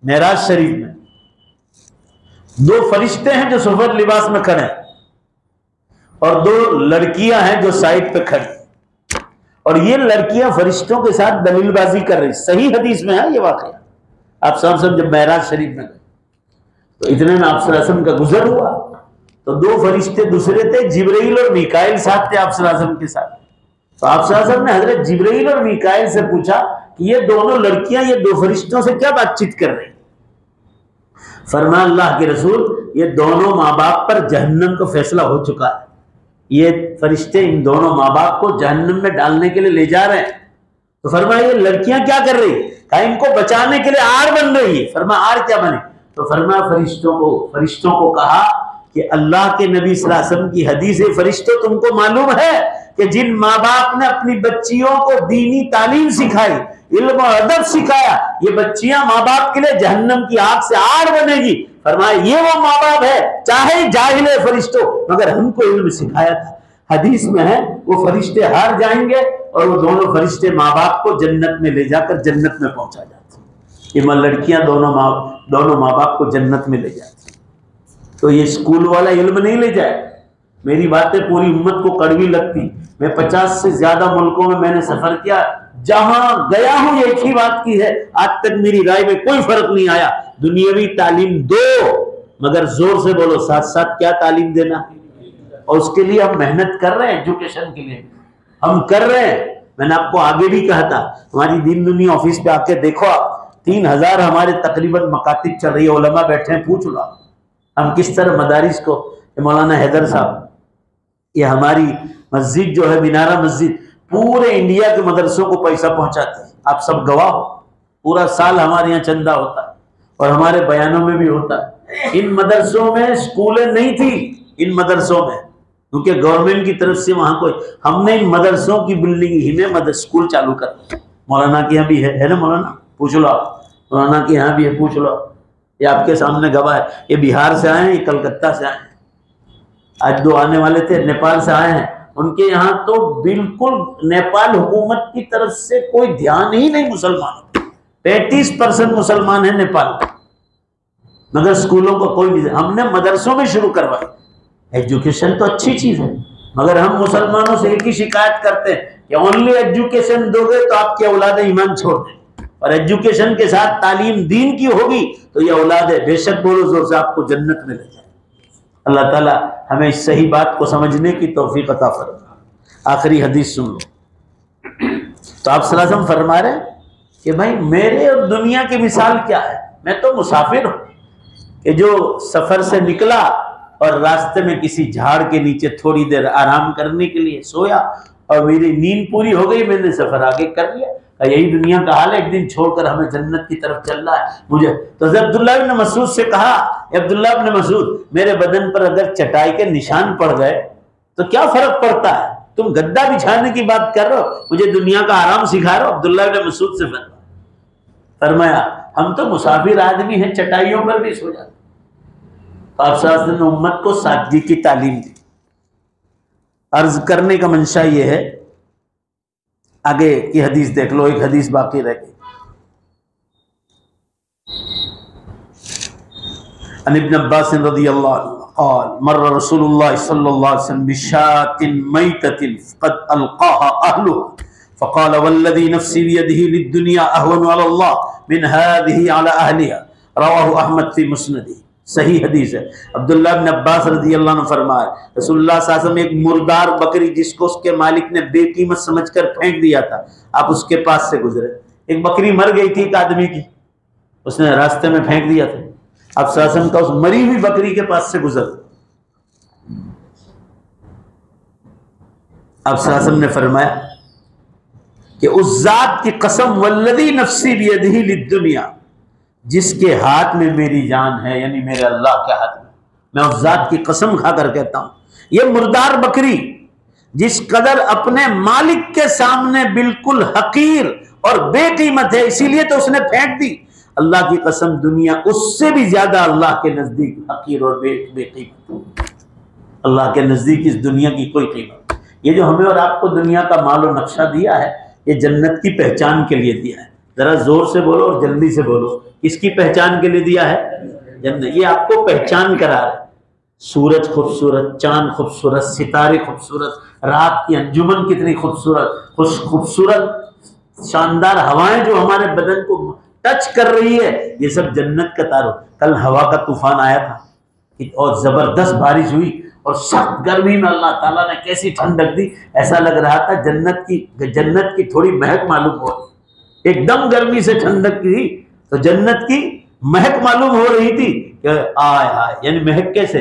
मेराज शरीफ में। दो फरिश्ते हैं जो सफर लिबास में खड़े हैं और दो लड़कियां हैं जो साइड पे खड़ी, और ये लड़कियां फरिश्तों के साथ दलीलबाजी कर रही। सही हदीस में है ये वाकया। आप सब जब मेराज शरीफ में गए तो इतने में आप सल्लल्लाहु अलैहि वसल्लम का गुजर हुआ, तो दो फरिश्ते दूसरे थे, जिब्राइल और मीकाइल साथ थे आप सल्लल्लाहु अलैहि वसल्लम के साथ। तो आप सल्लल्लाहु अलैहि वसल्लम ने हजरत जिब्राइल और मीकाइल से पूछा कि ये दोनों लड़कियां ये दो फरिश्तों से क्या बातचीत कर रही? फरमाया अल्लाह के रसूल, ये दोनों माँ बाप पर जहन्नम का फैसला हो चुका है, ये फरिश्ते इन दोनों माँ बाप को जहन्नम में डालने के लिए ले जा रहे हैं। तो फरमाया ये लड़कियां क्या कर रही? कहा इनको बचाने के लिए आड़ बन रही है। फरमाया आड़ क्या बने? तो फरमाया फरिश्तों को कहा कि अल्लाह के नबी सल्लल्लाहु अलैहि वसल्लम की हदीस है, फरिश्तों तुमको मालूम है कि जिन माँ बाप ने अपनी बच्चियों को दीनी तालीम सिखाई, इल्म और अदब सिखाया, ये बच्चियां माँ बाप के लिए जहन्नम की आग से आड़ बनेगी। फरमाया ये वो माँ बाप है, चाहे जाहिल है फरिश्तों, मगर हमको इल्म सिखाया था। हदीस में है वो फरिश्ते हार जाएंगे और वो दोनों फरिश्ते माँ बाप को जन्नत में ले जाकर जन्नत में पहुंचा जाते। ये लड़कियां दोनों माँ बाप को जन्नत में ले जाती। तो ये स्कूल वाला इल्म नहीं ले जाए। मेरी बातें पूरी उम्मत को कड़वी लगती। मैं 50 से ज्यादा मुल्कों में मैंने सफर किया, जहां गया हूं एक ही बात की है, आज तक मेरी राय में कोई फर्क नहीं आया। दुनियावी तालीम दो, मगर जोर से बोलो साथ साथ क्या तालीम देना, और उसके लिए हम मेहनत कर रहे हैं, एजुकेशन के लिए हम कर रहे हैं। मैंने आपको आगे भी कहा था, हमारी दीन दुनिया ऑफिस पे आके देखो आप, 3000 हमारे तकरीबन मकातिब चल रही है, उलमा बैठे हैं, पूछ लो हम किस तरह मदारिस को। मौलाना हैदर साहब, ये हमारी मस्जिद जो है मीनारा मस्जिद, पूरे इंडिया के मदरसों को पैसा पहुंचाती है। आप सब गवाह हो, पूरा साल हमारे यहाँ चंदा होता है और हमारे बयानों में भी होता है। इन मदरसों में स्कूलें नहीं थी, इन मदरसों में, क्योंकि गवर्नमेंट की तरफ से वहां कोई, हमने इन मदरसों की बिल्डिंग ही में स्कूल चालू कर। मौलाना के यहाँ भी है ना मौलाना, पूछ लो आप, मौलाना के यहाँ भी है, पूछ लो, ये आपके सामने गवाह है। ये बिहार से आए हैं, ये कलकत्ता से आए हैं, आज 2 आने वाले थे, नेपाल से आए हैं। उनके यहाँ तो बिल्कुल नेपाल हुकूमत की तरफ से कोई ध्यान ही नहीं मुसलमानों। 35% मुसलमान है नेपाल, मगर स्कूलों को कोई नहीं। हमने मदरसों में शुरू करवाई। एजुकेशन तो अच्छी चीज है, मगर हम मुसलमानों से एक ही शिकायत करते हैं कि ओनली एजुकेशन दोगे तो आपकी औलाद ईमान छोड़ दें, और एजुकेशन के साथ तालीम दीन की होगी तो ये औलाद है बेशक बोलो जोर से आपको जन्नत में ले जाए। अल्लाह ताला हमें इस सही बात को समझने की तौफीक अता फरमाए। आखिरी हदीस सुन लो। तो आप सल्लल्लाहु अलैहि वसल्लम फरमा रहे कि भाई मेरे और दुनिया की मिसाल क्या है? मैं तो मुसाफिर हूं कि जो सफर से निकला और रास्ते में किसी झाड़ के नीचे थोड़ी देर आराम करने के लिए सोया और मेरी नींद पूरी हो गई, मैंने सफर आगे कर लिया। यही दुनिया का हाल है, एक दिन छोड़कर हमें जन्नत की तरफ चलना है मुझे। तो अब्दुल्लाह इब्न मसूद से कहा, अब्दुल्लाह इब्न मसूद, मेरे बदन पर अगर चटाई के निशान पड़ गए तो क्या फर्क पड़ता है? तुम गद्दा बिछाने की बात कर रहे हो, मुझे दुनिया का आराम सिखा रहे हो। अब्दुल्लाह इब्न मसूद से फरमाया हम तो मुसाफिर आदमी हैं, चटाइयों पर भी सो जाते। आप साथ ने उम्मत को सादगी की तालीम दी। अर्ज करने का मंशा ये है, आगे की हदीस देख लो, एक हदीस बाकी रह गई। अन इब्न अब्बास रज़ियल्लाहु अन्हु क़ाल मर्र रसूलुल्लाह सल्लल्लाहु अलैहि वसल्लम बिशातिन मैततिन क़द अलक़ाहा अहलुहा फ़क़ाल वल्लज़ी नफ़्सी बियदिही लिद्दुनिया अहवनु अलल्लाह मिन हाज़िही अला अहलिहा। रवाहु अहमद फ़ी मुस्नदी। सही हदीस है। अब्दुल्लाह इब्न अब्बास रज़ियल्लाहु अन्हु फरमाए, रसूलुल्लाह सल्लल्लाहु अलैहि वसल्लम एक मुर्दार बकरी जिसको उसके मालिक ने बेकीमत समझकर फेंक दिया था, आप उसके पास से गुजरे। एक बकरी मर गई थी एक आदमी की, उसने रास्ते में फेंक दिया था। आप सल्लल्लाहु अलैहि वसल्लम का उस मरी हुई बकरी के पास से गुजर, आप सल्लल्लाहु ने फरमाया कि उस जात की कसम वल्लदी नफ्सी बियदिही लिद्दुनिया, जिसके हाथ में मेरी जान है, यानी मेरे अल्लाह के हाथ में, मैं उस जात की कसम खाकर कहता हूं, ये मुर्दार बकरी जिस कदर अपने मालिक के सामने बिल्कुल हकीर और बेकीमत है, इसीलिए तो उसने फेंक दी। अल्लाह की कसम, दुनिया उससे भी ज्यादा अल्लाह के नजदीक हकीर और बेकीमत। अल्लाह के नजदीक इस दुनिया की कोई कीमत। ये जो हमें और आपको दुनिया का मालो नक्शा दिया है, ये जन्नत की पहचान के लिए दिया है। जरा जोर से बोलो और जल्दी से बोलो, किसकी पहचान के लिए दिया है? जन्नत। ये आपको पहचान करा रहा है। सूरज खूबसूरत, चांद खूबसूरत, सितारे खूबसूरत, रात की अंजुमन कितनी खूबसूरत, खूबसूरत शानदार हवाएं जो हमारे बदन को टच कर रही है, ये सब जन्नत का तारुफ। कल हवा का तूफान आया था और जबरदस्त बारिश हुई और सख्त गर्मी में अल्लाह ताला ने कैसी ठंडक दी, ऐसा लग रहा था जन्नत की थोड़ी महक मालूम हो रही। एकदम गर्मी से ठंडक की तो जन्नत की महक मालूम हो रही थी कि आय हाय, यानी महक कैसे?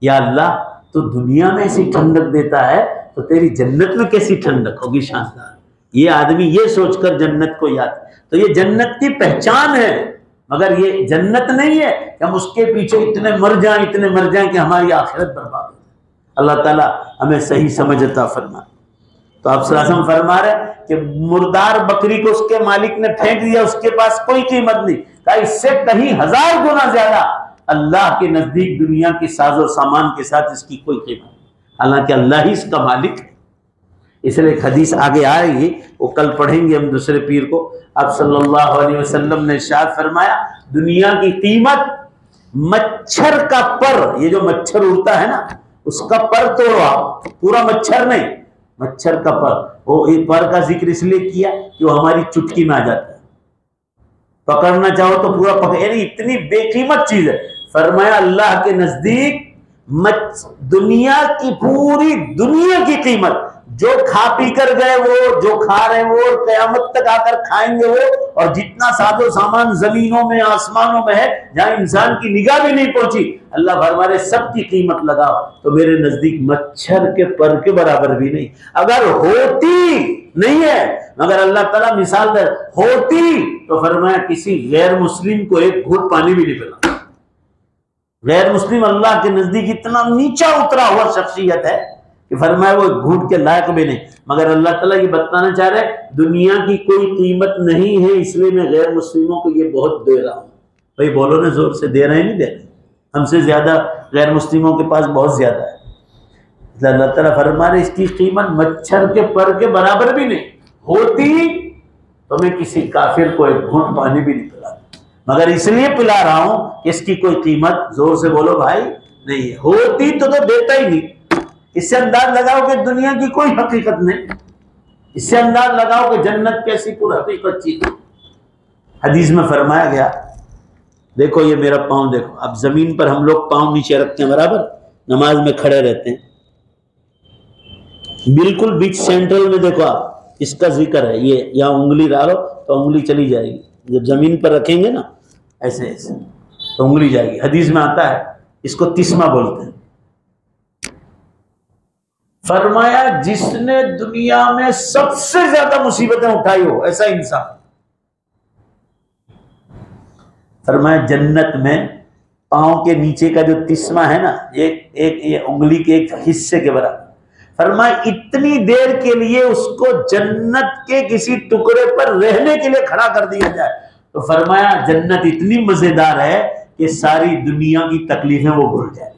या अल्लाह, तो दुनिया में ऐसी ठंडक देता है तो तेरी जन्नत में कैसी ठंडक होगी, शानदार। ये आदमी ये सोचकर जन्नत को याद, तो ये जन्नत की पहचान है, मगर ये जन्नत नहीं है कि हम उसके पीछे इतने मर जाएं कि हमारी आखिरत बर्बाद हो जाए। अल्लाह ताला हमें सही समझ अता फरमाए। तो आप सल्लल्लाहु अलैहि वसल्लम फरमा रहे कि मुर्दार बकरी को उसके मालिक ने फेंक दिया, उसके पास कोई कीमत नहीं। कहा इससे कहीं 1000 गुना ज्यादा अल्लाह के नजदीक दुनिया की साजो सामान के साथ इसकी कोई कीमत, हालांकि अल्लाह ही इसका मालिक है। इसलिए एक हदीस आगे आएगी, वो कल पढ़ेंगे हम दूसरे पीर को। आप सल्लल्लाहु अलैहि वसल्लम ने इरशाद फरमाया, दुनिया की कीमत मच्छर का पर, ये जो मच्छर उड़ता है ना, उसका पर तोड़ो आप, पूरा मच्छर नहीं, मच्छर का पर। वो एक पर का जिक्र इसलिए किया कि वो हमारी चुटकी में आ जाता है, पकड़ना चाहो तो पूरा पकड़, यानी इतनी बेकीमत चीज है। फरमाया अल्लाह के नजदीक दुनिया की, पूरी दुनिया की कीमत, जो खा पी कर गए वो, जो खा रहे वो, कयामत तक आकर खाएंगे वो, और जितना साजो सामान जमीनों में आसमानों में है जहां इंसान की निगाह भी नहीं पहुंची, अल्लाह फरमाए सब की कीमत लगाओ तो मेरे नजदीक मच्छर के पर के बराबर भी नहीं। अगर होती नहीं है, मगर अल्लाह ताला मिसाल दे, होती तो फरमाया किसी गैर मुस्लिम को एक घूंट पानी भी नहीं पिला। गैर मुस्लिम अल्लाह के नजदीक इतना नीचा उतरा हुआ शख्सियत है कि फरमाया वो घूंट के लायक भी नहीं। मगर अल्लाह ताला ये बताना चाह रहे दुनिया की कोई कीमत नहीं है, इसलिए मैं गैर मुस्लिमों को ये बहुत दे रहा हूं। भाई बोलो ना जोर से, दे रहे हैं नहीं दे रहे? हमसे ज्यादा गैर मुस्लिमों के पास बहुत ज्यादा है। अल्लाह ताला फरमा रहे इसकी कीमत मच्छर के पर के बराबर भी नहीं। होती तो मैं किसी काफिर को एक घूंट पानी भी नहीं पिला, मगर इसलिए पिला रहा हूं कि इसकी कोई कीमत, जोर से बोलो भाई, नहीं है। होती तो देता ही नहीं। इससे अंदाज लगाओ कि दुनिया की कोई हकीकत नहीं। इससे अंदाज लगाओ कि जन्नत कैसी पूरी हकीकत चीज। हदीस में फरमाया गया, देखो ये मेरा पांव देखो, अब जमीन पर हम लोग पांव नीचे रखते हैं बराबर, नमाज में खड़े रहते हैं, बिल्कुल बीच सेंट्रल में देखो आप, इसका जिक्र है। ये यहाँ उंगली डालो तो उंगली चली जाएगी, जब जमीन पर रखेंगे ना ऐसे ऐसे तो उंगली जाएगी। हदीस में आता है, इसको तिस्मा बोलते हैं। फरमाया जिसने दुनिया में सबसे ज्यादा मुसीबतें उठाई हो ऐसा इंसान, फरमाया जन्नत में पांव के नीचे का जो तिस्मा है ना, ये उंगली के एक हिस्से के बराबर। फरमाया इतनी देर के लिए उसको जन्नत के किसी टुकड़े पर रहने के लिए खड़ा कर दिया जाए तो फरमाया जन्नत इतनी मजेदार है कि सारी दुनिया की तकलीफें वो भूल जाए।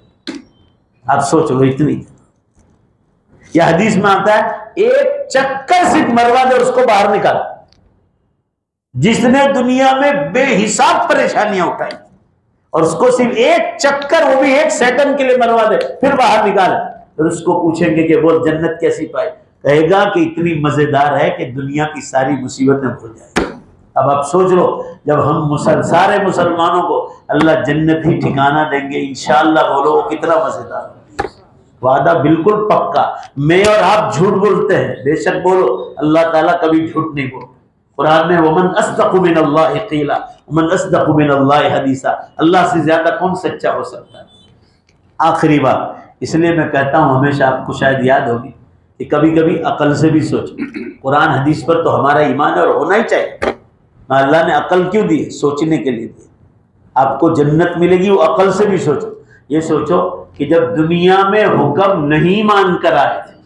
आप सोच लो, इतनी। यह हदीस में आता है एक चक्कर सिर्फ मरवा दे उसको बाहर निकाल। जिसने दुनिया में बेहिसाब परेशानियां उठाई और उसको सिर्फ एक चक्कर, वो भी 1 सेकंड के लिए मरवा दे, फिर बाहर निकाल, फिर उसको पूछेंगे कि वो जन्नत कैसी पाई, कहेगा कि इतनी मजेदार है कि दुनिया की सारी मुसीबतें भूल जाएगी। अब आप सोच लो, जब हम सारे मुसलमानों को अल्लाह जन्नत ही ठिकाना देंगे इंशाअल्लाह, बोलो वो कितना मजेदार, वादा बिल्कुल पक्का। मैं और आप झूठ बोलते हैं, बेशक बोलो, अल्लाह ताला कभी झूठ नहीं बोलता। कुरान में वमन अस्दक़ु मिनल्लाहि क़ीला वमन अस्दक़ु मिनल्लाहि हदीसा, अल्लाह से ज्यादा कौन सच्चा हो सकता है। आखिरी बात, इसलिए मैं कहता हूं, हमेशा आपको शायद याद होगी कि कभी कभी अकल से भी सोचो। कुरान हदीस पर तो हमारा ईमान है और होना ही चाहिए। अल्लाह ने अकल क्यों दी है? सोचने के लिए दी। आपको जन्नत मिलेगी वो अकल से भी सोचो। ये सोचो कि जब दुनिया में हुक्म नहीं मान कर आए थे,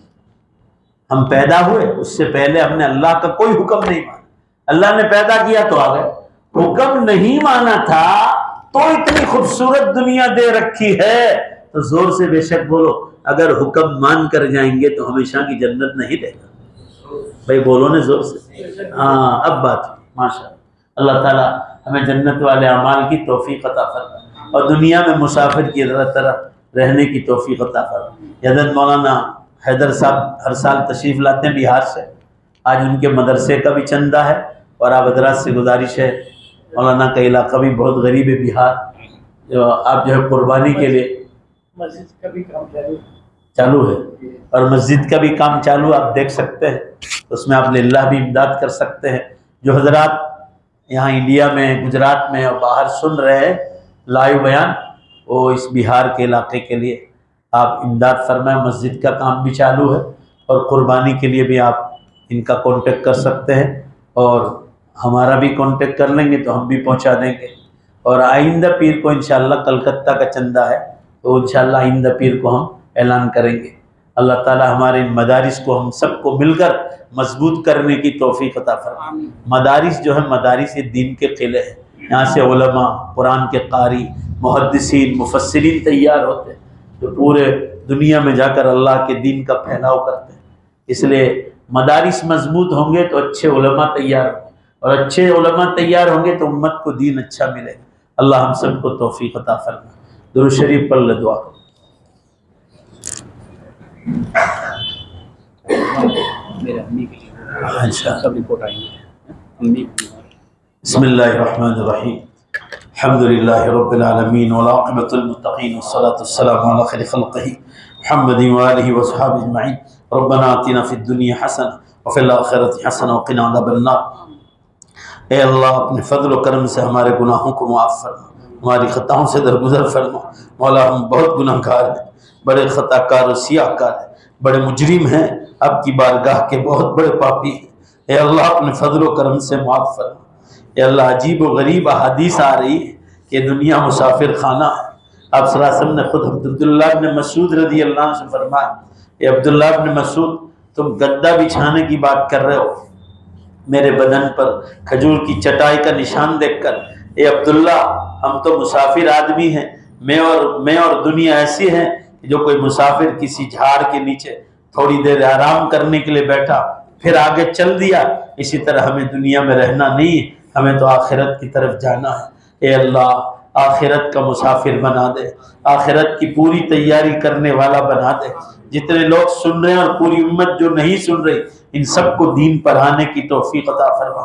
हम पैदा हुए, उससे पहले हमने अल्लाह का कोई हुक्म नहीं माना। अल्लाह ने पैदा किया तो आ गए, हुक्म नहीं माना था तो इतनी खूबसूरत दुनिया दे रखी है। तो जोर से बेशक बोलो, अगर हुक्म मान कर जाएंगे तो हमेशा की जन्नत नहीं देगा। भाई बोलो ना जोर से। हाँ, अब बात माशाअल्लाह। अल्लाह ताला हमें जन्नत वाले अमाल की तौफीक अता फरमाए और दुनिया में मुसाफिर की तरह रहने की तौफीक अता फरमाए। हज़रत मौलाना हैदर साहब हर साल तशरीफ़ लाते हैं बिहार से। आज उनके मदरसे का भी चंदा है और आप हजरात से गुजारिश है, मौलाना का इलाका भी बहुत गरीब है बिहार, जो आप जो है कुर्बानी के लिए मस्जिद का भी काम चालू है और मस्जिद का भी काम चालू आप देख सकते हैं, तो उसमें आप लिल्लाह भी इमदाद कर सकते हैं। जो हजरात यहाँ इंडिया में, गुजरात में और बाहर सुन रहे हैं लाइव बयान, वो इस बिहार के इलाके के लिए आप इमदाद फरमाएं। मस्जिद का काम भी चालू है और कुर्बानी के लिए भी आप इनका कांटेक्ट कर सकते हैं और हमारा भी कांटेक्ट कर लेंगे तो हम भी पहुंचा देंगे। और आइंदा पीर को इंशाअल्लाह कलकत्ता का चंदा है, तो इंशाअल्लाह आइंदा पीर को हम ऐलान करेंगे। अल्लाह ताला हमारे इन मदारिस को हम सबको मिलकर मजबूत करने की तौफीक अता फरमाए। मदारिस जो है, मदारिस ये दीन के किले हैं। यहाँ से उलमा, कुरान के कारी, मुहद्दिसीन, मुफस्सिरीन तैयार होते हैं जो पूरे दुनिया में जाकर अल्लाह के दीन का फैलाव करते हैं। इसलिए मदारिस मजबूत होंगे तो अच्छे उलमा तैयार होंगे और अच्छे उलमा तैयार होंगे तो उम्मत को दीन अच्छा मिलेगा। अल्लाह हम सबको तौफीक अता फरमाए। दुरूद शरीफ पढ़ ले, दुआ करो। मेरे अम्मी के लिए अच्छा, सब रिपोर्ट आई है। अम्मी बिस्मिल्लाहिर्रहमानिर्रहीम, अल्हम्दुलिल्लाहि रब्बिल आलमीन वल आक़िबतुल मुत्तक़ीन वस्सलातु वस्सलामु अला खैरि ख़ल्क़िही मुहम्मदिन व आलिहि व अस्हाबिहि अजमईन। रब्बना आतिना फ़िद दुनिया हसना व फ़िल आख़िरति हसना व क़िना अज़ाबन्नार। ए अल्लाह, अपने फ़ज़्ल व करम से हमारे गुनाहों को माफ़ फरमा, हमारी ख़ताओं से दरगुज़र फरमा। मौला, हम बहुत गुनहगार हैं, बड़े ख़ताकार और सियाहकार हैं, बड़े मुजरिम हैं, आपकी बारगाह के बहुत बड़े पापी हैं। ए अल्लाह, अपने फ़ज़्ल व करम से माफ़ फरमा। ए अल्लाह, अजीब व गरीब अहादीस आ रही है कि दुनिया मुसाफिर खाना है। आप सल्लल्लाहु अलैहि वसल्लम ने खुद अब्दुल्लाह इब्न मसूद रज़ी अल्लाह अन्हु से फरमाया, ए अब्दुल्लाह इब्न मसूद, तुम गद्दा बिछाने की बात कर रहे हो, मेरे बदन पर खजूर की चटाई का निशान देखकर। ए अब्दुल्ला, हम तो मुसाफिर आदमी हैं, मैं और दुनिया ऐसी है कि जो कोई मुसाफिर किसी झाड़ के नीचे थोड़ी देर आराम करने के लिए बैठा फिर आगे चल दिया, इसी तरह हमें दुनिया में रहना नहीं है, हमें तो आखिरत की तरफ जाना है। ए अल्लाह, आखिरत का मुसाफिर बना दे, आखिरत की पूरी तैयारी करने वाला बना दे। जितने लोग सुन रहे हैं और पूरी उम्मत जो नहीं सुन रही, इन सबको दीन पर आने की तौफीक अता फरमा।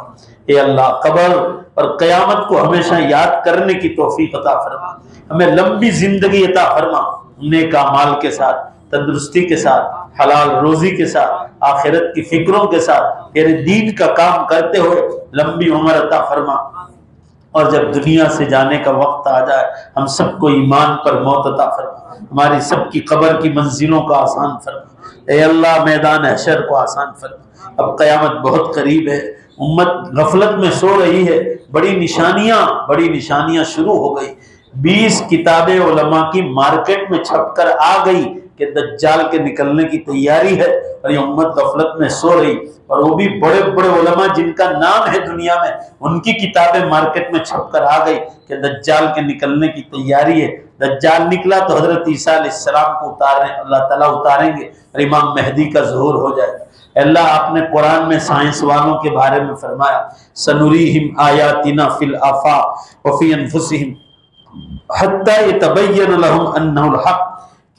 ए अल्लाह, कब्र और क़यामत को हमेशा याद करने की तौफीक अता फरमा। हमें लंबी जिंदगी अता फरमा, नेक अमाल के साथ, तंदुरुस्ती के साथ, हलाल रोजी के साथ, आखिरत की फिक्रों के साथ, तेरे दीन का काम करते हुए लंबी उम्र अता फरमा। और जब दुनिया से जाने का वक्त आ जाए, हम सबको ईमान पर मौत अता फरमा, हमारी सबकी कब्र की मंजिलों को आसान फरमा। ए अल्लाह, मैदान हशर को आसान फरमा। अब क़यामत बहुत करीब है, उम्मत गफलत में सो रही है, बड़ी निशानियां शुरू हो गई। 20 किताबें उलमा की मार्केट में छपकर आ गई कि दज्जाल के निकलने की तैयारी है और ये उम्मत गफलत में सो रही, और वो भी बड़े बड़े उलमा जिनका नाम है दुनिया में, उनकी किताबें मार्केट में छपकर आ गई कि दज्जाल के निकलने की तैयारी है। दज्जाल निकला तो हजरत ईसा अलैहिस्सलाम को अल्लाह ताला उतारेंगे और इमाम मेहदी का ज़ुहूर हो जाएगा। अल्लाह, आपने कुरान में साइंस वालों के बारे में फरमाया, सनुरीहिम आयातिना फिल आफाक व फी अनफुसिहिम हत्ता यतबय्यन लहुम अन्नहुल हक,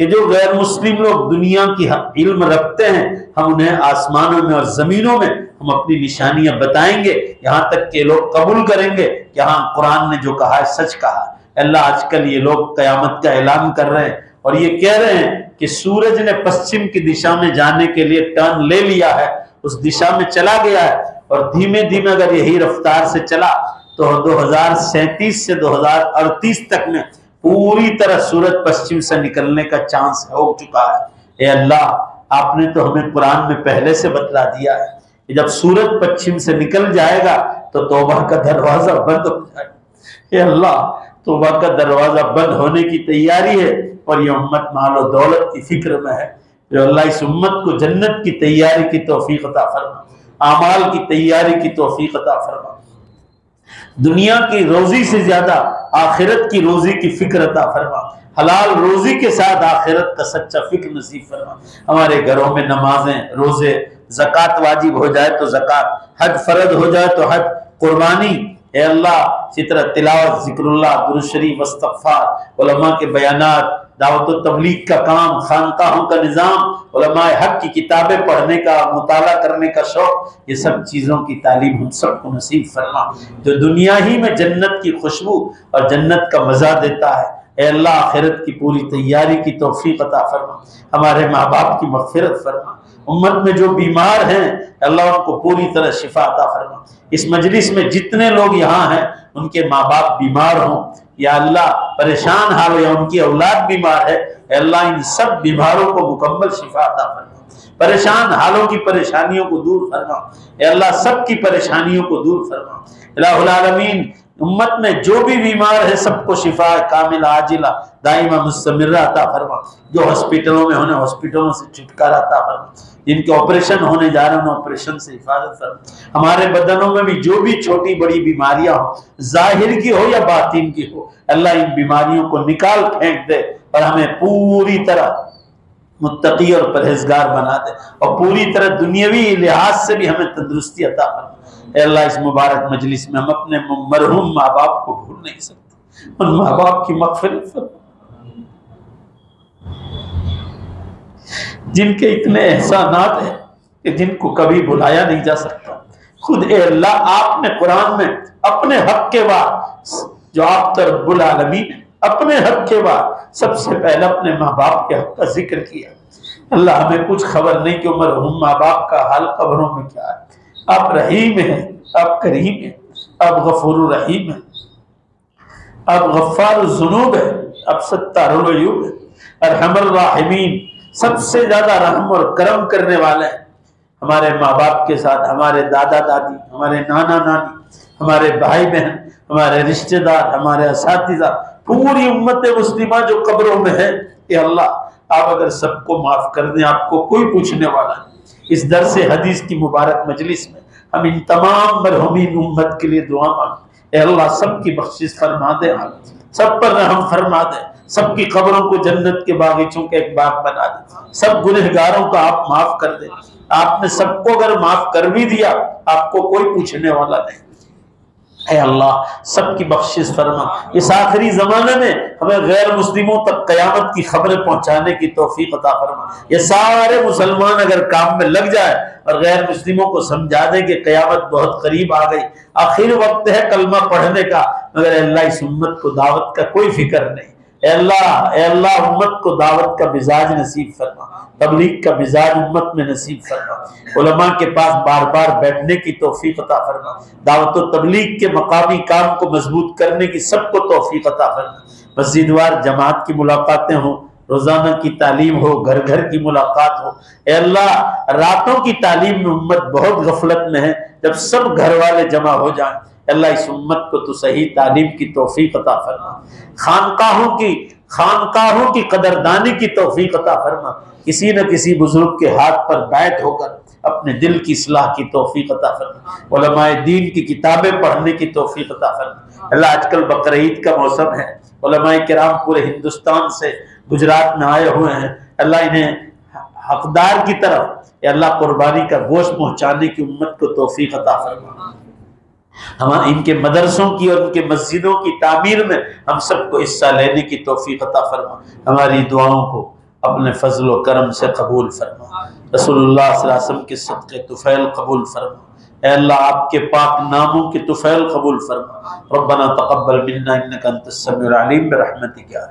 कि जो गैर मुस्लिम लोग दुनिया की इल्म रखते हैं, हम उन्हें आसमानों में और जमीनों में हम अपनी निशानियां बताएंगे, यहाँ तक के लोग कबूल करेंगे कि हाँ, कुरान ने जो कहा है सच कहा है। अल्लाह, आजकल ये लोग कयामत का ऐलान कर रहे हैं और ये कह रहे हैं कि सूरज ने पश्चिम की दिशा में जाने के लिए टर्न ले लिया है, उस दिशा में चला गया है, और धीमे धीमे अगर यही रफ्तार से चला तो 2037 से 2038 तक में पूरी तरह सूरज पश्चिम से निकलने का चांस हो चुका है। ए अल्लाह, आपने तो हमें कुरान में पहले से बतला दिया है कि जब सूरज पश्चिम से निकल जाएगा तो तौबा का दरवाजा बंद हो जाएगा। ये अल्लाह, तौबा का दरवाजा बंद होने की तैयारी है और ये उम्मत माल और दौलत की फिक्र में है। जो अल्लाह इस उम्मत को जन्नत की तैयारी की तौफीक अता फरमा, आमाल की तैयारी की तौफीक अता फरमा, दुनिया की रोजी से ज्यादा आखिरत की रोजी की फिक्र अता फरमा, हलाल रोजी के साथ आखिरत का सच्चा फिक्र नसीब फरमा। हमारे घरों में नमाजें, रोजे, ज़कात वाजिब हो जाए तो ज़कात, हज फर्ज हो जाए तो हज, कुर्बानी, ए अल्लाह चित्र तिलावत, जिक्रुल्लाह, दुरूद शरीफ, इस्तिग़फ़ार, उलमा के बयानात, दावत व तबलीग का काम, खानकाहों का निज़ाम, उलमाए हक की किताबें पढ़ने का, मुताला करने का शौक, ये सब चीज़ों की तालीम हम सबको नसीब फरमा जो दुनिया ही में जन्नत की खुशबू और जन्नत का मज़ा देता है। ए अल्लाह आखिरत की पूरी तैयारी की तौफीक अता फरमा, हमारे माँ बाप की मग़फ़िरत फरमा, उम्मत में जो बीमार हैं अल्लाह उनको पूरी तरह शिफा अता फरमा। इस मजलिस में जितने लोग यहाँ हैं उनके माँ बाप बीमार हों या अल्लाह परेशान हाल हो या उनकी औलाद बीमार है, अल्लाह इन सब बीमारों को मुकम्मल शिफा अता फरमा, परेशान हालों की परेशानियों को दूर फरमा, अल्लाह सब की परेशानियों को दूर फरमा। इलाहुल आलमीन उम्मत में जो भी बीमार है सबको शिफा कामिला आजिला दाइमा मुस्तमिर्रा अता फरमा, जो हॉस्पिटलों में होने हॉस्पिटलों से छुटकारा अता फरमा, जिनके ऑपरेशन होने जा रहे हैं ऑपरेशन से हिफाजत फरमा। हमारे बदनों में भी जो भी छोटी बड़ी बीमारियां हो, जाहिर की हो या बातिन की हो, अल्लाह इन बीमारियों को निकाल फेंक दे और हमें पूरी तरह मुत्तकी और परहेजगार बना दे और पूरी तरह दुनियावी लिहाज से भी हमें तंदुरुस्ती अता फरमा। अल्लाह इस मुबारक मजलिस में हम अपने मरहूम माँ बाप को भूल नहीं सकते, उन माँ बाप की मग़फ़िरत फरमा जिनके इतने एहसानात हैं कि जिनको कभी भुलाया नहीं जा सकता। खुद ए अल्लाह आपने कुरान में अपने हक के बाद जो आप तो रब्बुल आलमीन अपने हक के बाद सबसे पहले अपने माँ बाप के हक का जिक्र किया। अल्लाह हमें कुछ खबर नहीं कि मरहूम माँ बाप का हाल कब्रों में क्या है। आप रहीम हैं, आप करीम हैं, आप गफूर रहीम हैं, आप गफ्फार ज़ुनूब है, आप सत्तारुल अयूब है, अरहमुर राहिमीन, सबसे ज्यादा रहम और करम करने वाले हैं। हमारे माँ बाप के साथ हमारे दादा दादी, हमारे नाना नानी, हमारे भाई बहन, हमारे रिश्तेदार, हमारे असातिज़ा, पूरी उम्मत मुस्लिमा जो कब्रों में है, ये अल्लाह आप अगर सबको माफ कर दें, आपको कोई पूछने वाला नहीं। इस दर से हदीस की मुबारक मजलिस में हम इन तमाम मरहूमीन उम्मत के लिए दुआ मांगते, अल्लाह सबकी बख्शिश फरमा दे, सब पर रहम फरमा दे, सबकी कब्रों को जन्नत के बागीचों के एक बाग बना दे, सब गुनहगारों को आप माफ कर दे। आपने सबको अगर माफ कर भी दिया आपको कोई पूछने वाला नहीं। ऐ अल्लाह सबकी बख्शिश फरमा। इस आखिरी जमाने में हमें गैर मुस्लिमों तक कयामत की खबरें पहुंचाने की तौफीक अता फरमा। ये सारे मुसलमान अगर काम में लग जाए और गैर मुस्लिमों को समझा दें कि कयामत बहुत करीब आ गई, आखिर वक्त है कलमा पढ़ने का, मगर अल्लाह इस उम्मत को दावत का कोई फिक्र नहीं। अल्लाह उम्मत को दावत का मिजाज नसीब फरमा, तबलीग का मिजाज उम्मत में नसीब फरमा, उलमा के पास बार बार बैठने की तौफीक अता फरमा, दावत व तबलीग के मकामी काम को मजबूत करने की सबको तौफीक अता फरमा, मस्जिदवार जमात की मुलाकातें हो, रोजाना की तालीम हो, घर घर की मुलाकात हो। अल्लाह रातों की तालीम में उम्मत बहुत गफलत में है, जब सब घर वाले जमा हो जाए अल्लाह इस उम्मत को तो सही तालीम की तौफीक अता फरमा, खानकाहों की कदरदानी की तौफीक अता फरमा, किसी न किसी बुजुर्ग के हाथ पर बैठ होकर अपने दिल की इस्लाह की तौफीक अता फरमा, उलमाए दीन की किताबें पढ़ने की तौफीक अता फरमा। अल्लाह आजकल बकरीद का मौसम है, उलमाए किराम पूरे हिंदुस्तान से गुजरात में आए हुए हैं, अल्लाह इन्हें हकदार की तरफ अल्लाह कुर्बानी का गोश्त पहुंचाने की उम्मत को तौफीक अता फरमा। हम इनके मदरसों की और इनके मस्जिदों की तामीर में हम सबको हिस्सा लेने की तौफीक अता फरमा। हमारी दुआओं को अपने फजल व करम से कबूल फरमा, रसूलुल्लाह सल्लल्लाहु अलैहि वसल्लम के सदक़े तुफ़ैल कबूल फरमा। ऐ अल्लाह आपके पाक नामों के तुफ़ैल कबूल फरमा। रब्बना तक़ब्बल मिन्ना इन्नका अंतस समीउल अलीम बिरहमतिका।